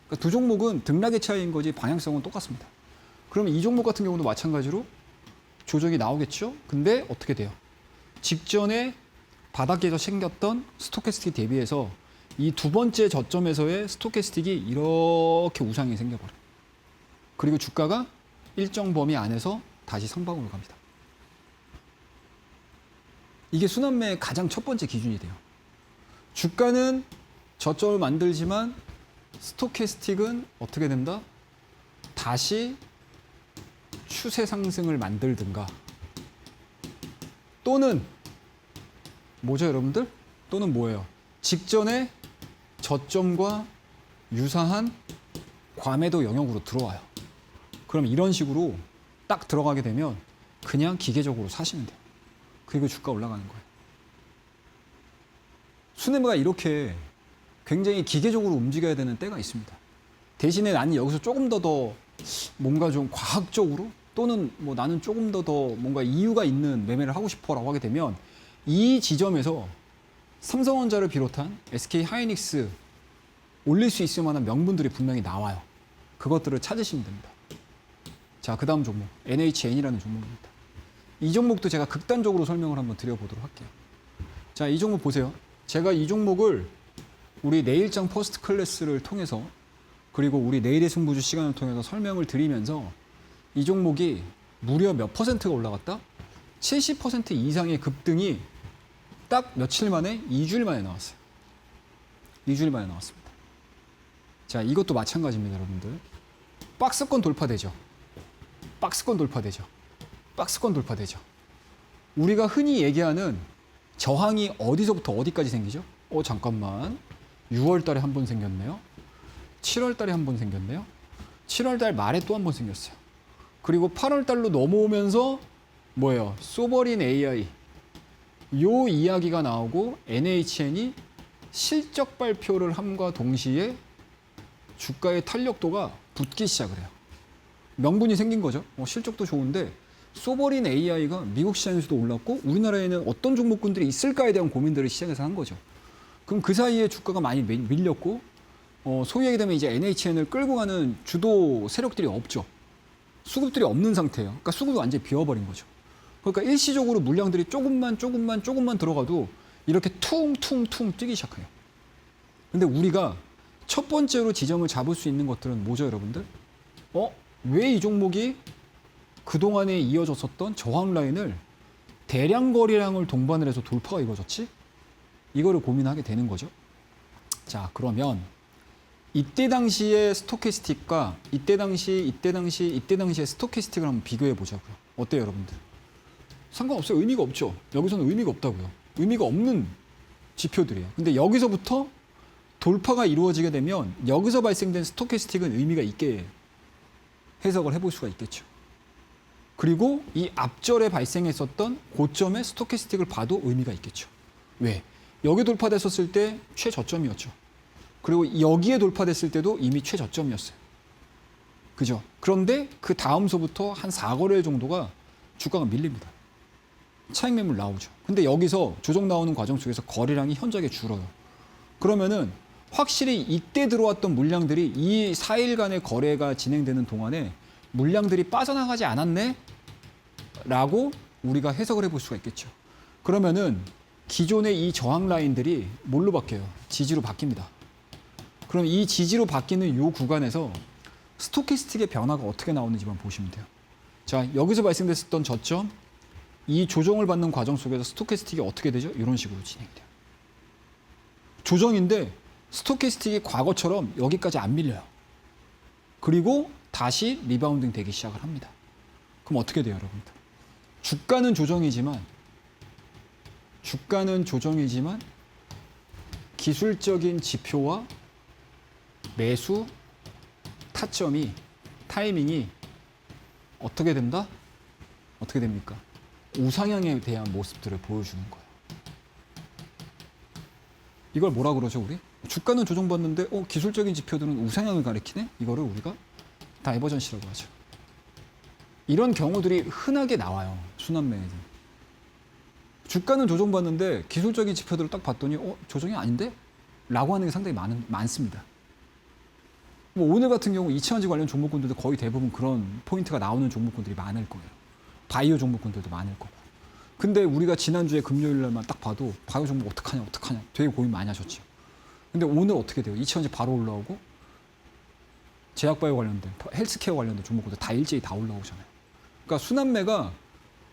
그러니까 두 종목은 등락의 차이인 거지 방향성은 똑같습니다. 그러면 이 종목 같은 경우도 마찬가지로 조정이 나오겠죠? 근데 어떻게 돼요? 직전에 바닥에서 생겼던 스토캐스틱 대비해서 이 두 번째 저점에서의 스토캐스틱이 이렇게 우상이 생겨버려요. 그리고 주가가 일정 범위 안에서 다시 상방으로 갑니다. 이게 순환매의 가장 첫 번째 기준이 돼요. 주가는 저점을 만들지만 스토캐스틱은 어떻게 된다? 다시 추세 상승을 만들든가 또는 뭐죠, 여러분들? 또는 뭐예요? 직전에 저점과 유사한 과매도 영역으로 들어와요. 그럼 이런 식으로 딱 들어가게 되면 그냥 기계적으로 사시면 돼요. 그리고 주가 올라가는 거예요. 순환매가 이렇게 굉장히 기계적으로 움직여야 되는 때가 있습니다. 대신에 나는 여기서 조금 더 뭔가 좀 과학적으로 또는 뭐 나는 조금 더 뭔가 이유가 있는 매매를 하고 싶어라고 하게 되면 이 지점에서 삼성전자를 비롯한 SK 하이닉스 올릴 수 있을 만한 명분들이 분명히 나와요. 그것들을 찾으시면 됩니다. 자, 그 다음 종목 NHN이라는 종목입니다. 이 종목도 제가 극단적으로 설명을 한번 드려보도록 할게요. 자, 이 종목 보세요. 제가 이 종목을 우리 내일장 퍼스트 클래스를 통해서 그리고 우리 내일의 승부주 시간을 통해서 설명을 드리면서 이 종목이 무려 몇 퍼센트가 올라갔다? 70% 이상의 급등이 딱 며칠 만에 2주일 만에 나왔어요. 2주일 만에 나왔습니다. 자, 이것도 마찬가지입니다, 여러분들. 박스권 돌파되죠. 박스권 돌파되죠. 박스권 돌파되죠. 우리가 흔히 얘기하는 저항이 어디서부터 어디까지 생기죠? 잠깐만. 6월 달에 한 번 생겼네요. 7월 달에 한 번 생겼네요. 7월 달 말에 또 한 번 생겼어요. 그리고 8월 달로 넘어오면서 뭐예요? 소버린 AI. 요 이야기가 나오고 NHN이 실적 발표를 함과 동시에 주가의 탄력도가 붙기 시작을 해요. 명분이 생긴 거죠. 실적도 좋은데 소버린 AI가 미국 시장에서도 올랐고 우리나라에는 어떤 종목군들이 있을까에 대한 고민들을 시장에서 한 거죠. 그럼 그 사이에 주가가 많이 밀렸고 소위 얘기하면 이제 NHN을 끌고 가는 주도 세력들이 없죠. 수급들이 없는 상태예요. 그러니까 수급이 완전히 비워버린 거죠. 그러니까 일시적으로 물량들이 조금만 들어가도 이렇게 퉁퉁퉁 뛰기 시작해요. 근데 우리가 첫 번째로 지점을 잡을 수 있는 것들은 뭐죠, 여러분들? 왜 이 종목이 그동안에 이어졌었던 저항 라인을 대량 거래량을 동반을 해서 돌파가 이루어졌지? 이거를 고민하게 되는 거죠. 자, 그러면 이때 당시의 스토캐스틱과 이때 당시의 스토캐스틱을 한번 비교해 보자고요. 어때요, 여러분들? 상관없어요. 의미가 없죠. 여기서는 의미가 없다고요. 의미가 없는 지표들이에요. 근데 여기서부터 돌파가 이루어지게 되면 여기서 발생된 스토캐스틱은 의미가 있게 해석을 해볼 수가 있겠죠. 그리고 이 앞절에 발생했었던 고점의 스토캐스틱을 봐도 의미가 있겠죠. 왜? 여기 돌파됐었을 때 최저점이었죠. 그리고 여기에 돌파됐을 때도 이미 최저점이었어요. 그죠? 그런데 그 다음서부터 한 4거래일 정도가 주가가 밀립니다. 차익 매물 나오죠. 근데 여기서 조정 나오는 과정 속에서 거래량이 현저하게 줄어요. 그러면은 확실히 이때 들어왔던 물량들이 이 4일간의 거래가 진행되는 동안에 물량들이 빠져나가지 않았네? 라고 우리가 해석을 해볼 수가 있겠죠. 그러면은 기존의 이 저항 라인들이 뭘로 바뀌어요? 지지로 바뀝니다. 그럼 이 지지로 바뀌는 이 구간에서 스토캐스틱의 변화가 어떻게 나오는지만 보시면 돼요. 자, 여기서 발생됐었던 저점, 이 조정을 받는 과정 속에서 스토캐스틱이 어떻게 되죠? 이런 식으로 진행돼요. 조정인데 스토캐스틱이 과거처럼 여기까지 안 밀려요. 그리고 다시 리바운딩 되기 시작을 합니다. 그럼 어떻게 돼요, 여러분들? 주가는 조정이지만 기술적인 지표와 매수 타점이 타이밍이 어떻게 된다? 어떻게 됩니까? 우상향에 대한 모습들을 보여주는 거예요. 이걸 뭐라 그러죠, 우리? 주가는 조정받는데 기술적인 지표들은 우상향을 가리키네? 이거를 우리가 다이버전시라고 하죠. 이런 경우들이 흔하게 나와요, 순환매에는. 주가는 조정받는데 기술적인 지표들을 딱 봤더니 조정이 아닌데? 라고 하는 게 상당히 많습니다. 뭐 오늘 같은 경우 이차전지 관련 종목군들도 거의 대부분 그런 포인트가 나오는 종목군들이 많을 거예요. 바이오 종목군들도 많을 거고. 근데 우리가 지난주에 금요일 날만 딱 봐도 바이오 종목 어떡하냐 되게 고민 많이 하셨죠. 근데 오늘 어떻게 돼요? 이차전지 바로 올라오고 제약바이오 관련된, 헬스케어 관련된 종목군들 다 일제히 다 올라오잖아요. 그러니까 순환매가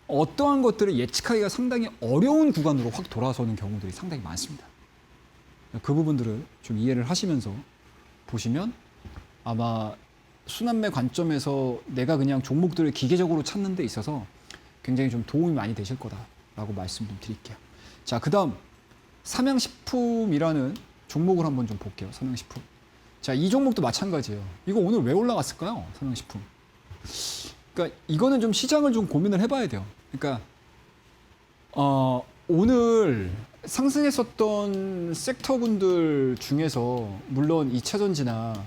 어떠한 것들을 예측하기가 상당히 어려운 구간으로 확 돌아서는 경우들이 상당히 많습니다. 그 부분들을 좀 이해를 하시면서 보시면 아마 순환매 관점에서 내가 그냥 종목들을 기계적으로 찾는 데 있어서 굉장히 좀 도움이 많이 되실 거다라고 말씀 좀 드릴게요. 자, 그 다음 삼양식품이라는 종목을 한번 좀 볼게요. 삼양식품. 자, 이 종목도 마찬가지예요. 이거 오늘 왜 올라갔을까요? 삼양식품. 그러니까 이거는 좀 시장을 좀 고민을 해봐야 돼요. 그러니까 오늘 상승했었던 섹터군들 중에서 물론 2차전지나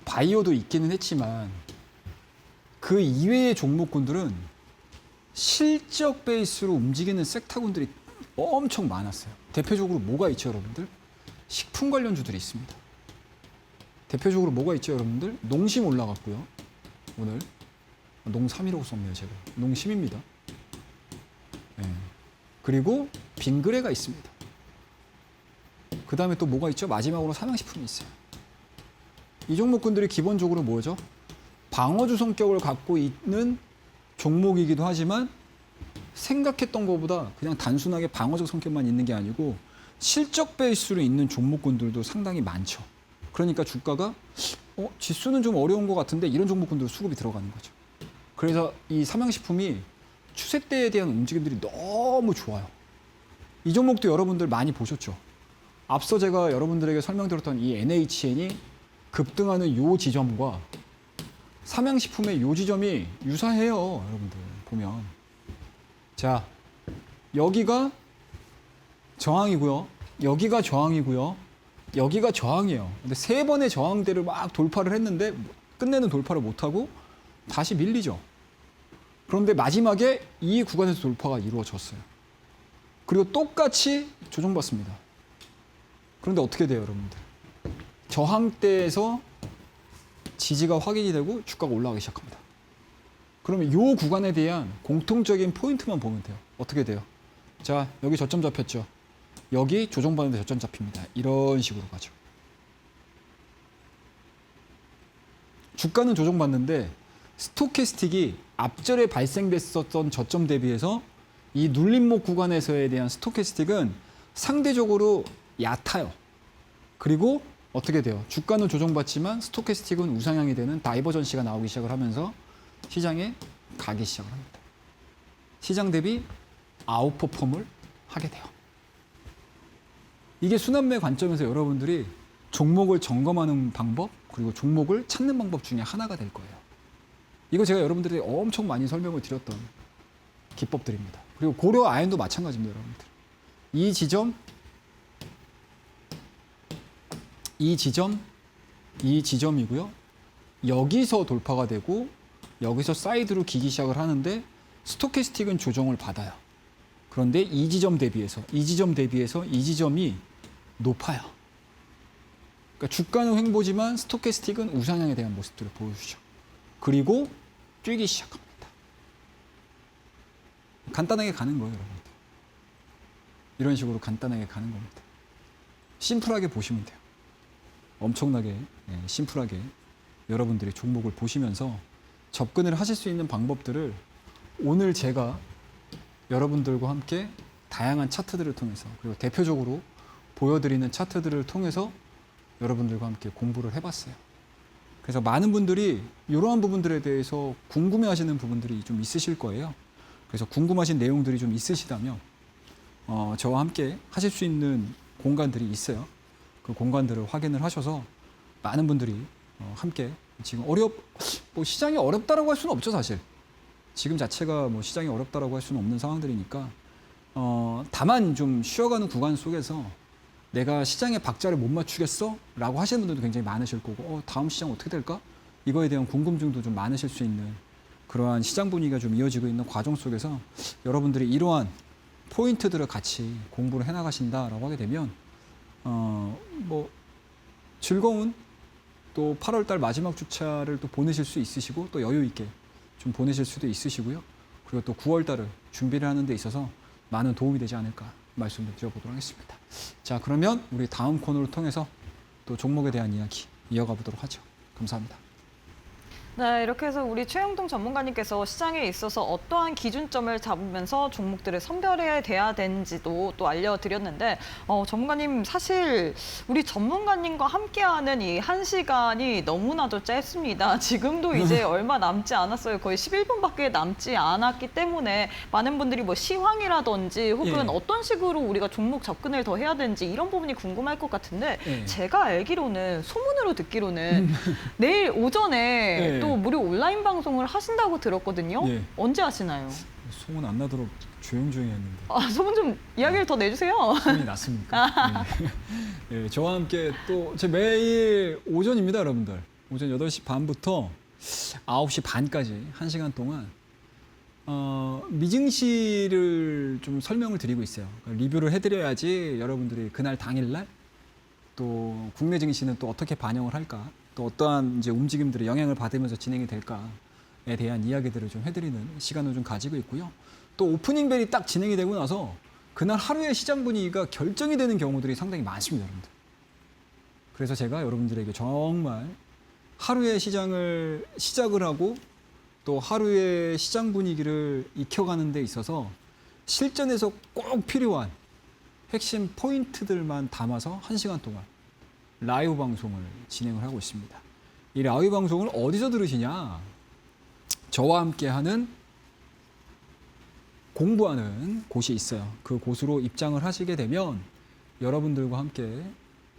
바이오도 있기는 했지만 그 이외의 종목군들은 실적 베이스로 움직이는 섹터군들이 엄청 많았어요. 대표적으로 뭐가 있죠, 여러분들? 식품 관련주들이 있습니다. 대표적으로 뭐가 있죠, 여러분들? 농심 올라갔고요. 오늘 농3이라고 썼네요, 제가. 농심입니다. 네. 그리고 빙그레가 있습니다. 그 다음에 또 뭐가 있죠? 마지막으로 삼양식품이 있어요. 이 종목군들이 기본적으로 뭐죠? 방어주 성격을 갖고 있는 종목이기도 하지만 생각했던 것보다 그냥 단순하게 방어적 성격만 있는 게 아니고 실적 베이스로 있는 종목군들도 상당히 많죠. 그러니까 주가가 지수는 좀 어려운 것 같은데 이런 종목군들 수급이 들어가는 거죠. 그래서 이 삼양식품이 추세대에 대한 움직임들이 너무 좋아요. 이 종목도 여러분들 많이 보셨죠. 앞서 제가 여러분들에게 설명드렸던 이 NHN이 급등하는 요 지점과 삼양식품의 요 지점이 유사해요. 여러분들 보면. 자, 여기가 저항이고요. 여기가 저항이고요. 여기가 저항이에요. 근데 세 번의 저항대를 막 돌파를 했는데 끝내는 돌파를 못하고 다시 밀리죠. 그런데 마지막에 이 구간에서 돌파가 이루어졌어요. 그리고 똑같이 조정받습니다. 그런데 어떻게 돼요, 여러분들? 저항대에서 지지가 확인이 되고 주가가 올라가기 시작합니다. 그러면 이 구간에 대한 공통적인 포인트만 보면 돼요. 어떻게 돼요? 자, 여기 저점 잡혔죠. 여기 조정받는데 저점 잡힙니다. 이런 식으로 가죠. 주가는 조정받는데 스토캐스틱이 앞절에 발생됐었던 저점 대비해서 이 눌림목 구간에서에 대한 스토캐스틱은 상대적으로 얕아요. 그리고 어떻게 돼요? 주가는 조정받지만 스토캐스틱은 우상향이 되는 다이버전시가 나오기 시작을 하면서 시장에 가기 시작을 합니다. 시장 대비 아웃퍼폼을 하게 돼요. 이게 순환매 관점에서 여러분들이 종목을 점검하는 방법 그리고 종목을 찾는 방법 중에 하나가 될 거예요. 이거 제가 여러분들이 엄청 많이 설명을 드렸던 기법들입니다. 그리고 고려 아연도 마찬가지입니다, 여러분들. 이 지점, 이 지점이고요. 여기서 돌파가 되고 여기서 사이드로 기기 시작을 하는데 스토캐스틱은 조정을 받아요. 그런데 이 지점 대비해서 이 지점이 높아요. 그러니까 주가는 횡보지만 스토캐스틱은 우상향에 대한 모습들을 보여주죠. 그리고 뛰기 시작합니다. 간단하게 가는 거예요, 여러분들. 이런 식으로 간단하게 가는 겁니다. 심플하게 보시면 돼요. 엄청나게 심플하게 여러분들이 종목을 보시면서 접근을 하실 수 있는 방법들을 오늘 제가 여러분들과 함께 다양한 차트들을 통해서 그리고 대표적으로 보여드리는 차트들을 통해서 여러분들과 함께 공부를 해봤어요. 그래서 많은 분들이 이러한 부분들에 대해서 궁금해하시는 부분들이 좀 있으실 거예요. 그래서 궁금하신 내용들이 좀 있으시다면 저와 함께 하실 수 있는 공간들이 있어요. 그 공간들을 확인을 하셔서 많은 분들이 함께 지금 뭐 시장이 어렵다라고 할 수는 없죠, 사실. 지금 자체가 뭐 시장이 어렵다라고 할 수는 없는 상황들이니까 다만 좀 쉬어가는 구간 속에서 내가 시장의 박자를 못 맞추겠어? 라고 하시는 분들도 굉장히 많으실 거고 다음 시장 어떻게 될까? 이거에 대한 궁금증도 좀 많으실 수 있는 그러한 시장 분위기가 좀 이어지고 있는 과정 속에서 여러분들이 이러한 포인트들을 같이 공부를 해나가신다라고 하게 되면 뭐 즐거운 또 8월 달 마지막 주차를 또 보내실 수 있으시고 또 여유 있게 좀 보내실 수도 있으시고요. 그리고 또 9월 달을 준비를 하는 데 있어서 많은 도움이 되지 않을까 말씀을 드려보도록 하겠습니다. 자, 그러면 우리 다음 코너를 통해서 또 종목에 대한 이야기 이어가 보도록 하죠. 감사합니다. 네, 이렇게 해서 우리 최영동 전문가님께서 시장에 있어서 어떠한 기준점을 잡으면서 종목들을 선별해야 돼야 되는지도 또 알려드렸는데 전문가님 사실 우리 전문가님과 함께하는 이 1시간이 너무나도 짧습니다. 지금도 이제 얼마 남지 않았어요. 거의 11분밖에 남지 않았기 때문에 많은 분들이 뭐 시황이라든지 혹은 어떤 식으로 우리가 종목 접근을 더 해야 되는지 이런 부분이 궁금할 것 같은데 제가 알기로는 소문으로 듣기로는 내일 오전에 또 무료 온라인 방송을 하신다고 들었거든요. 언제 하시나요? 소문 안 나도록 조용조용히 했는데. 소문 좀 이야기를 더 내주세요. 소문이 났습니까? 네, 저와 함께 또 제 매일 오전입니다, 여러분들. 오전 8시 반부터 9시 반까지 1시간 동안 미증시를 좀 설명을 드리고 있어요. 그러니까 리뷰를 해드려야지 여러분들이 그날 당일날 또 국내 증시는 또 어떻게 반영을 할까? 또 어떠한 이제 움직임들이 영향을 받으면서 진행이 될까에 대한 이야기들을 좀 해드리는 시간을 좀 가지고 있고요. 또 오프닝 벨이 딱 진행이 되고 나서 그날 하루의 시장 분위기가 결정이 되는 경우들이 상당히 많습니다, 여러분들. 그래서 제가 여러분들에게 정말 하루의 시장을 시작을 하고 또 하루의 시장 분위기를 익혀가는 데 있어서 실전에서 꼭 필요한 핵심 포인트들만 담아서 1시간 동안 라이브 방송을 진행을 하고 있습니다. 이 라이브 방송을 어디서 들으시냐? 저와 함께하는 공부하는 곳이 있어요. 그 곳으로 입장을 하시게 되면 여러분들과 함께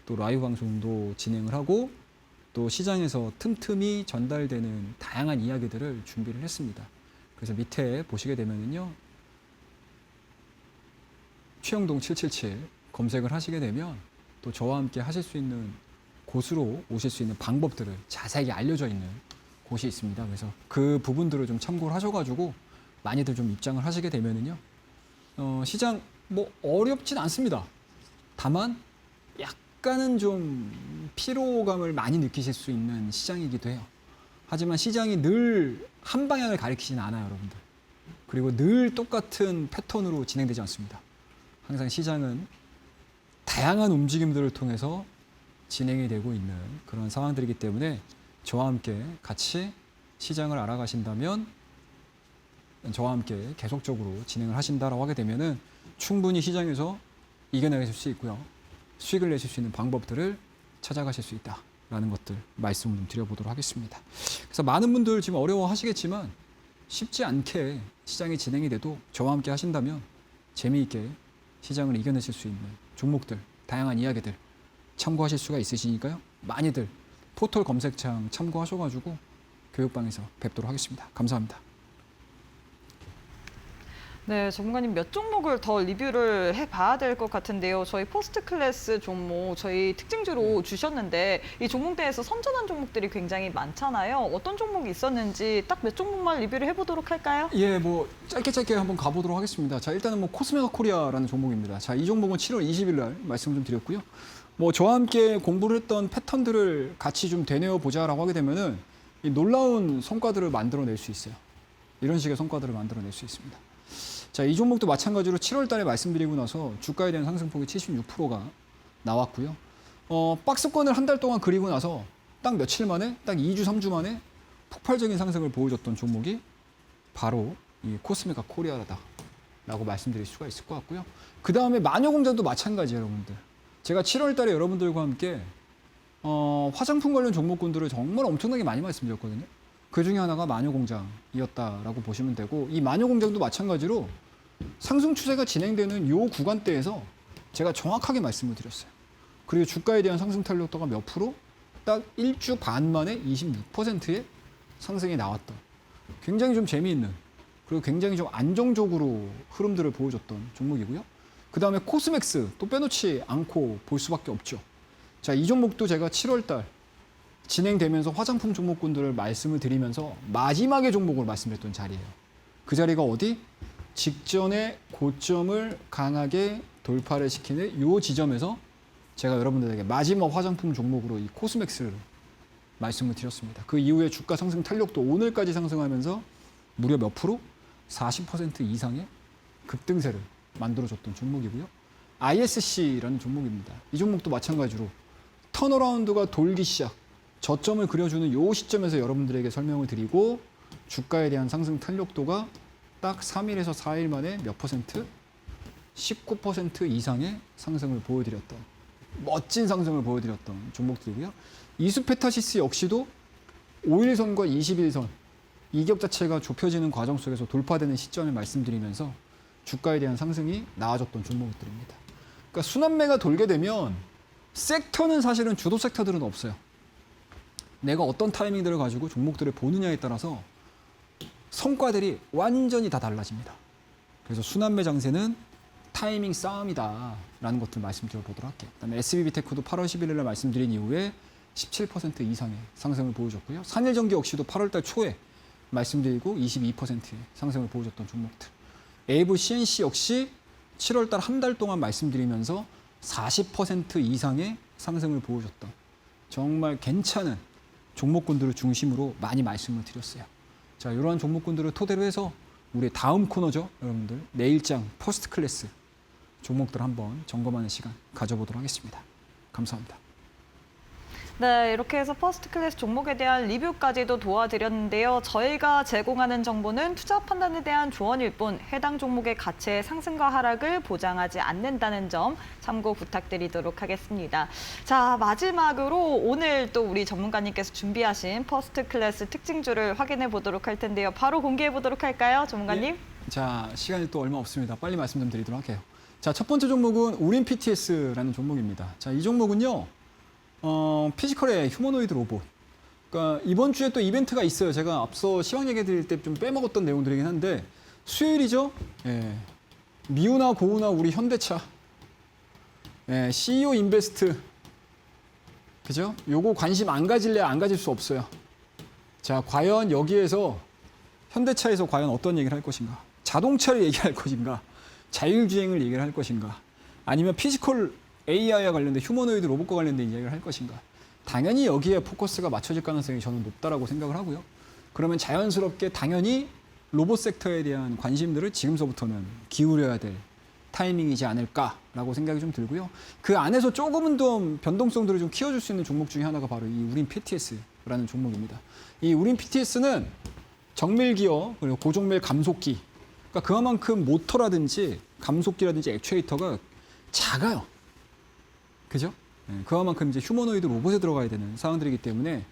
또 라이브 방송도 진행을 하고 또 시장에서 틈틈이 전달되는 다양한 이야기들을 준비를 했습니다. 그래서 밑에 보시게 되면요. 최영동 777 검색을 하시게 되면 또 저와 함께 하실 수 있는 곳으로 오실 수 있는 방법들을 자세하게 알려져 있는 곳이 있습니다. 그래서 그 부분들을 좀 참고를 하셔가지고 많이들 좀 입장을 하시게 되면은요, 시장 뭐 어렵진 않습니다. 다만 약간은 좀 피로감을 많이 느끼실 수 있는 시장이기도 해요. 하지만 시장이 늘 한 방향을 가리키지는 않아요, 여러분들. 그리고 늘 똑같은 패턴으로 진행되지 않습니다. 항상 시장은 다양한 움직임들을 통해서 진행이 되고 있는 그런 상황들이기 때문에 저와 함께 같이 시장을 알아가신다면 저와 함께 계속적으로 진행을 하신다라고 하게 되면은 충분히 시장에서 이겨내실 수 있고요. 수익을 내실 수 있는 방법들을 찾아가실 수 있다라는 것들 말씀을 좀 드려보도록 하겠습니다. 그래서 많은 분들 지금 어려워하시겠지만 쉽지 않게 시장이 진행이 돼도 저와 함께 하신다면 재미있게 시장을 이겨내실 수 있는 종목들, 다양한 이야기들 참고하실 수가 있으시니까요. 많이들 포털 검색창 참고하셔가지고 교육방에서 뵙도록 하겠습니다. 감사합니다. 네, 전문가님 몇 종목을 더 리뷰를 해봐야 될 것 같은데요. 저희 퍼스트 클래스 종목 저희 특징주로 주셨는데 이 종목대에서 선전한 종목들이 굉장히 많잖아요. 어떤 종목이 있었는지 딱 몇 종목만 리뷰를 해보도록 할까요? 예, 뭐 짧게 한번 가보도록 하겠습니다. 자, 일단은 뭐 코스메가 코리아라는 종목입니다. 자, 이 종목은 7월 20일 날 말씀 좀 드렸고요. 뭐 저와 함께 공부를 했던 패턴들을 같이 좀 되뇌어 보자라고 하게 되면은 이 놀라운 성과들을 만들어낼 수 있어요. 이런 식의 성과들을 만들어낼 수 있습니다. 자, 이 종목도 마찬가지로 7월 달에 말씀드리고 나서 주가에 대한 상승폭이 76%가 나왔고요. 박스권을 한 달 동안 그리고 나서 딱 며칠 만에, 딱 2주, 3주 만에 폭발적인 상승을 보여줬던 종목이 바로 이 코스메가 코리아라고 말씀드릴 수가 있을 것 같고요. 그 다음에 마녀공장도 마찬가지예요, 여러분들. 제가 7월 달에 여러분들과 함께 화장품 관련 종목군들을 정말 엄청나게 많이 말씀드렸거든요. 그 중에 하나가 마녀공장이었다라고 보시면 되고, 이 마녀공장도 마찬가지로 상승 추세가 진행되는 요 구간대에서 제가 정확하게 말씀을 드렸어요. 그리고 주가에 대한 상승 탄력도가 몇 프로? 딱 1주 반 만에 26%의 상승이 나왔던, 굉장히 좀 재미있는, 그리고 굉장히 좀 안정적으로 흐름들을 보여줬던 종목이고요. 그 다음에 코스맥스 또 빼놓지 않고 볼 수밖에 없죠. 자, 이 종목도 제가 7월 달 진행되면서 화장품 종목군들을 말씀을 드리면서 마지막의 종목을 말씀드렸던 자리예요. 그 자리가 어디? 직전에 고점을 강하게 돌파를 시키는 이 지점에서 제가 여러분들에게 마지막 화장품 종목으로 이 코스맥스를 말씀을 드렸습니다. 그 이후에 주가 상승 탄력도 오늘까지 상승하면서 무려 몇 프로? 40% 이상의 급등세를 만들어줬던 종목이고요. ISC라는 종목입니다. 이 종목도 마찬가지로 턴어라운드가 돌기 시작, 저점을 그려주는 이 시점에서 여러분들에게 설명을 드리고 주가에 대한 상승 탄력도가 딱 3일에서 4일 만에 몇 퍼센트? 19% 이상의 상승을 보여드렸던, 멋진 상승을 보여드렸던 종목들이고요. 이수페타시스 역시도 5일선과 21선 이격 자체가 좁혀지는 과정 속에서 돌파되는 시점을 말씀드리면서 주가에 대한 상승이 나아졌던 종목들입니다. 그러니까 순환매가 돌게 되면 섹터는 사실은 주도 섹터들은 없어요. 내가 어떤 타이밍들을 가지고 종목들을 보느냐에 따라서 성과들이 완전히 다 달라집니다. 그래서 순환매 장세는 타이밍 싸움이다라는 것들 말씀드려보도록 할게요. 그다음에 SBB테크도 8월 11일 날 말씀드린 이후에 17% 이상의 상승을 보여줬고요. 산일전기 역시도 8월 달 초에 말씀드리고 22%의 상승을 보여줬던 종목들. 에이블 CNC 역시 7월 달 한 달 동안 말씀드리면서 40% 이상의 상승을 보여줬던 정말 괜찮은 종목군들을 중심으로 많이 말씀을 드렸어요. 자, 이러한 종목군들을 토대로 해서 우리 다음 코너죠, 여러분들. 내일장 퍼스트 클래스 종목들 한번 점검하는 시간 가져보도록 하겠습니다. 감사합니다. 네, 이렇게 해서 퍼스트 클래스 종목에 대한 리뷰까지도 도와드렸는데요. 저희가 제공하는 정보는 투자 판단에 대한 조언일 뿐 해당 종목의 가치의 상승과 하락을 보장하지 않는다는 점 참고 부탁드리도록 하겠습니다. 자, 마지막으로 오늘 또 우리 전문가님께서 준비하신 퍼스트 클래스 특징주를 확인해 보도록 할 텐데요. 바로 공개해 보도록 할까요, 전문가님? 예. 자, 시간이 또 얼마 없습니다. 빨리 말씀 좀 드리도록 할게요. 자, 첫 번째 종목은 우린 PTS라는 종목입니다. 자, 이 종목은요. 피지컬의 휴머노이드 로봇. 그러니까 이번 주에 또 이벤트가 있어요. 제가 앞서 시황 얘기 드릴 때 좀 빼먹었던 내용들이긴 한데 수요일이죠. 예. 미우나 고우나 우리 현대차. 예. CEO 인베스트. 그죠? 요거 관심 안 가질래 안 가질 수 없어요. 자, 과연 여기에서 현대차에서 과연 어떤 얘기를 할 것인가? 자동차를 얘기할 것인가? 자율주행을 얘기를 할 것인가? 아니면 피지컬 AI와 관련된 휴머노이드 로봇과 관련된 이야기를 할 것인가? 당연히 여기에 포커스가 맞춰질 가능성이 저는 높다라고 생각을 하고요. 그러면 자연스럽게 당연히 로봇 섹터에 대한 관심들을 지금서부터는 기울여야 될 타이밍이지 않을까라고 생각이 좀 들고요. 그 안에서 조금은 더 변동성들을 좀 키워줄 수 있는 종목 중에 하나가 바로 이 우린 PTS라는 종목입니다. 이 우린 PTS는 정밀기어 그리고 고정밀 감속기, 그러니까 그만큼 모터라든지 감속기라든지 액추에이터가 작아요. 그죠? 네, 그만큼 이제 휴머노이드 로봇에 들어가야 되는 사항들이기 때문에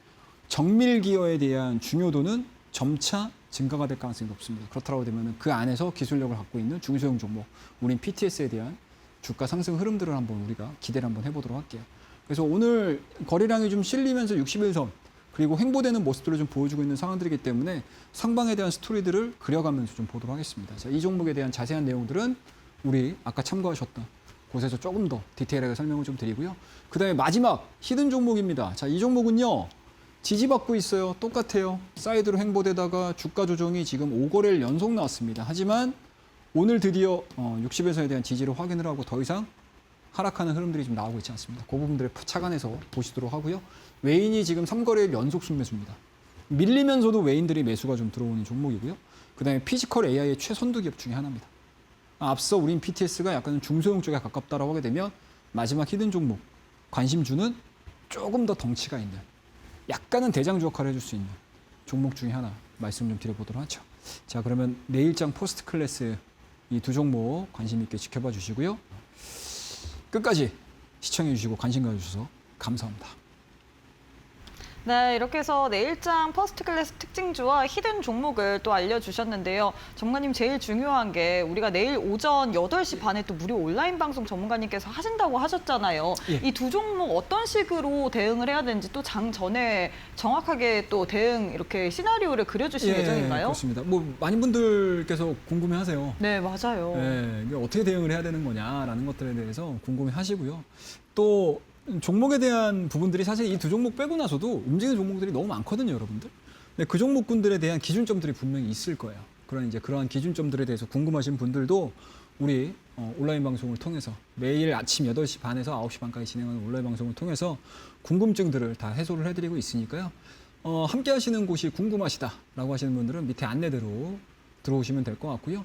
정밀 기어에 대한 중요도는 점차 증가가 될 가능성이 높습니다. 그렇다고 되면 그 안에서 기술력을 갖고 있는 중소형 종목, 우린 PTS에 대한 주가 상승 흐름들을 한번 우리가 기대를 한번 해보도록 할게요. 그래서 오늘 거래량이 좀 실리면서 61선, 그리고 횡보되는 모습들을 좀 보여주고 있는 상황들이기 때문에 상방에 대한 스토리들을 그려가면서 좀 보도록 하겠습니다. 자, 이 종목에 대한 자세한 내용들은 우리 아까 참고하셨던 곳에서 조금 더 디테일하게 설명을 좀 드리고요. 그다음에 마지막 히든 종목입니다. 자, 이 종목은요. 지지받고 있어요. 똑같아요. 사이드로 횡보되다가 주가 조정이 지금 5거래일 연속 나왔습니다. 하지만 오늘 드디어 60에서에 대한 지지를 확인을 하고 더 이상 하락하는 흐름들이 좀 나오고 있지 않습니다. 그 부분들을 착안해서 보시도록 하고요. 외인이 지금 3거래일 연속 순매수입니다. 밀리면서도 외인들이 매수가 좀 들어오는 종목이고요. 그다음에 피지컬 AI의 최선두 기업 중에 하나입니다. 앞서 우린 PTS가 약간 중소형 쪽에 가깝다라고 하게 되면 마지막 히든 종목 관심주는 조금 더 덩치가 있는 약간은 대장주 역할을 해줄 수 있는 종목 중에 하나 말씀 좀 드려보도록 하죠. 자, 그러면 내일장 포스트 클래스 이 두 종목 관심 있게 지켜봐 주시고요. 끝까지 시청해 주시고 관심 가져주셔서 감사합니다. 네, 이렇게 해서 내일장 퍼스트 클래스 특징주와 히든 종목을 또 알려주셨는데요. 전문가님 제일 중요한 게 우리가 내일 오전 8시 반에 또 무료 온라인 방송 전문가님께서 하신다고 하셨잖아요. 예. 이 두 종목 어떤 식으로 대응을 해야 되는지 또 장 전에 정확하게 또 대응 이렇게 시나리오를 그려주실 예정인가요? 그렇습니다. 뭐 많은 분들께서 궁금해하세요. 네, 맞아요. 이게 어떻게 대응을 해야 되는 거냐라는 것들에 대해서 궁금해하시고요. 또 종목에 대한 부분들이 사실 이 두 종목 빼고 나서도 움직이는 종목들이 너무 많거든요, 여러분들. 근데 그 종목군들에 대한 기준점들이 분명히 있을 거예요. 그러한 기준점들에 대해서 궁금하신 분들도 우리 온라인 방송을 통해서 매일 아침 8시 반에서 9시 반까지 진행하는 온라인 방송을 통해서 궁금증들을 다 해소를 해드리고 있으니까요. 함께 하시는 곳이 궁금하시다라고 하시는 분들은 밑에 안내대로 들어오시면 될 것 같고요.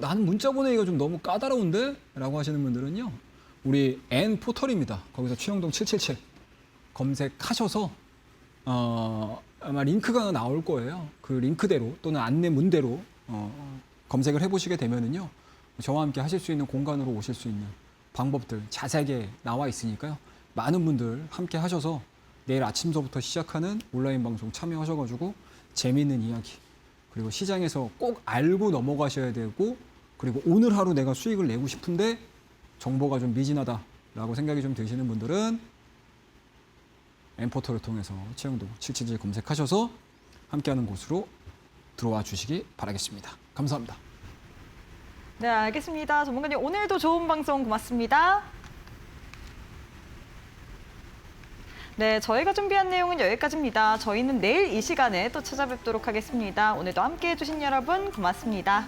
나는 문자 보내기가 좀 너무 까다로운데? 라고 하시는 분들은요. 우리 N 포털입니다. 거기서 최영동 777 검색하셔서 아마 링크가 나올 거예요. 그 링크대로 또는 안내 문대로 검색을 해보시게 되면은요. 저와 함께 하실 수 있는 공간으로 오실 수 있는 방법들 자세하게 나와 있으니까요. 많은 분들 함께 하셔서 내일 아침서부터 시작하는 온라인 방송 참여하셔가지고 재미있는 이야기 그리고 시장에서 꼭 알고 넘어가셔야 되고 그리고 오늘 하루 내가 수익을 내고 싶은데 정보가 좀 미진하다라고 생각이 좀 드시는 분들은 N포털을 통해서 최영도 777 검색하셔서 함께하는 곳으로 들어와 주시기 바라겠습니다. 감사합니다. 네, 알겠습니다. 전문가님 오늘도 좋은 방송 고맙습니다. 네, 저희가 준비한 내용은 여기까지입니다. 저희는 내일 이 시간에 또 찾아뵙도록 하겠습니다. 오늘도 함께해 주신 여러분 고맙습니다.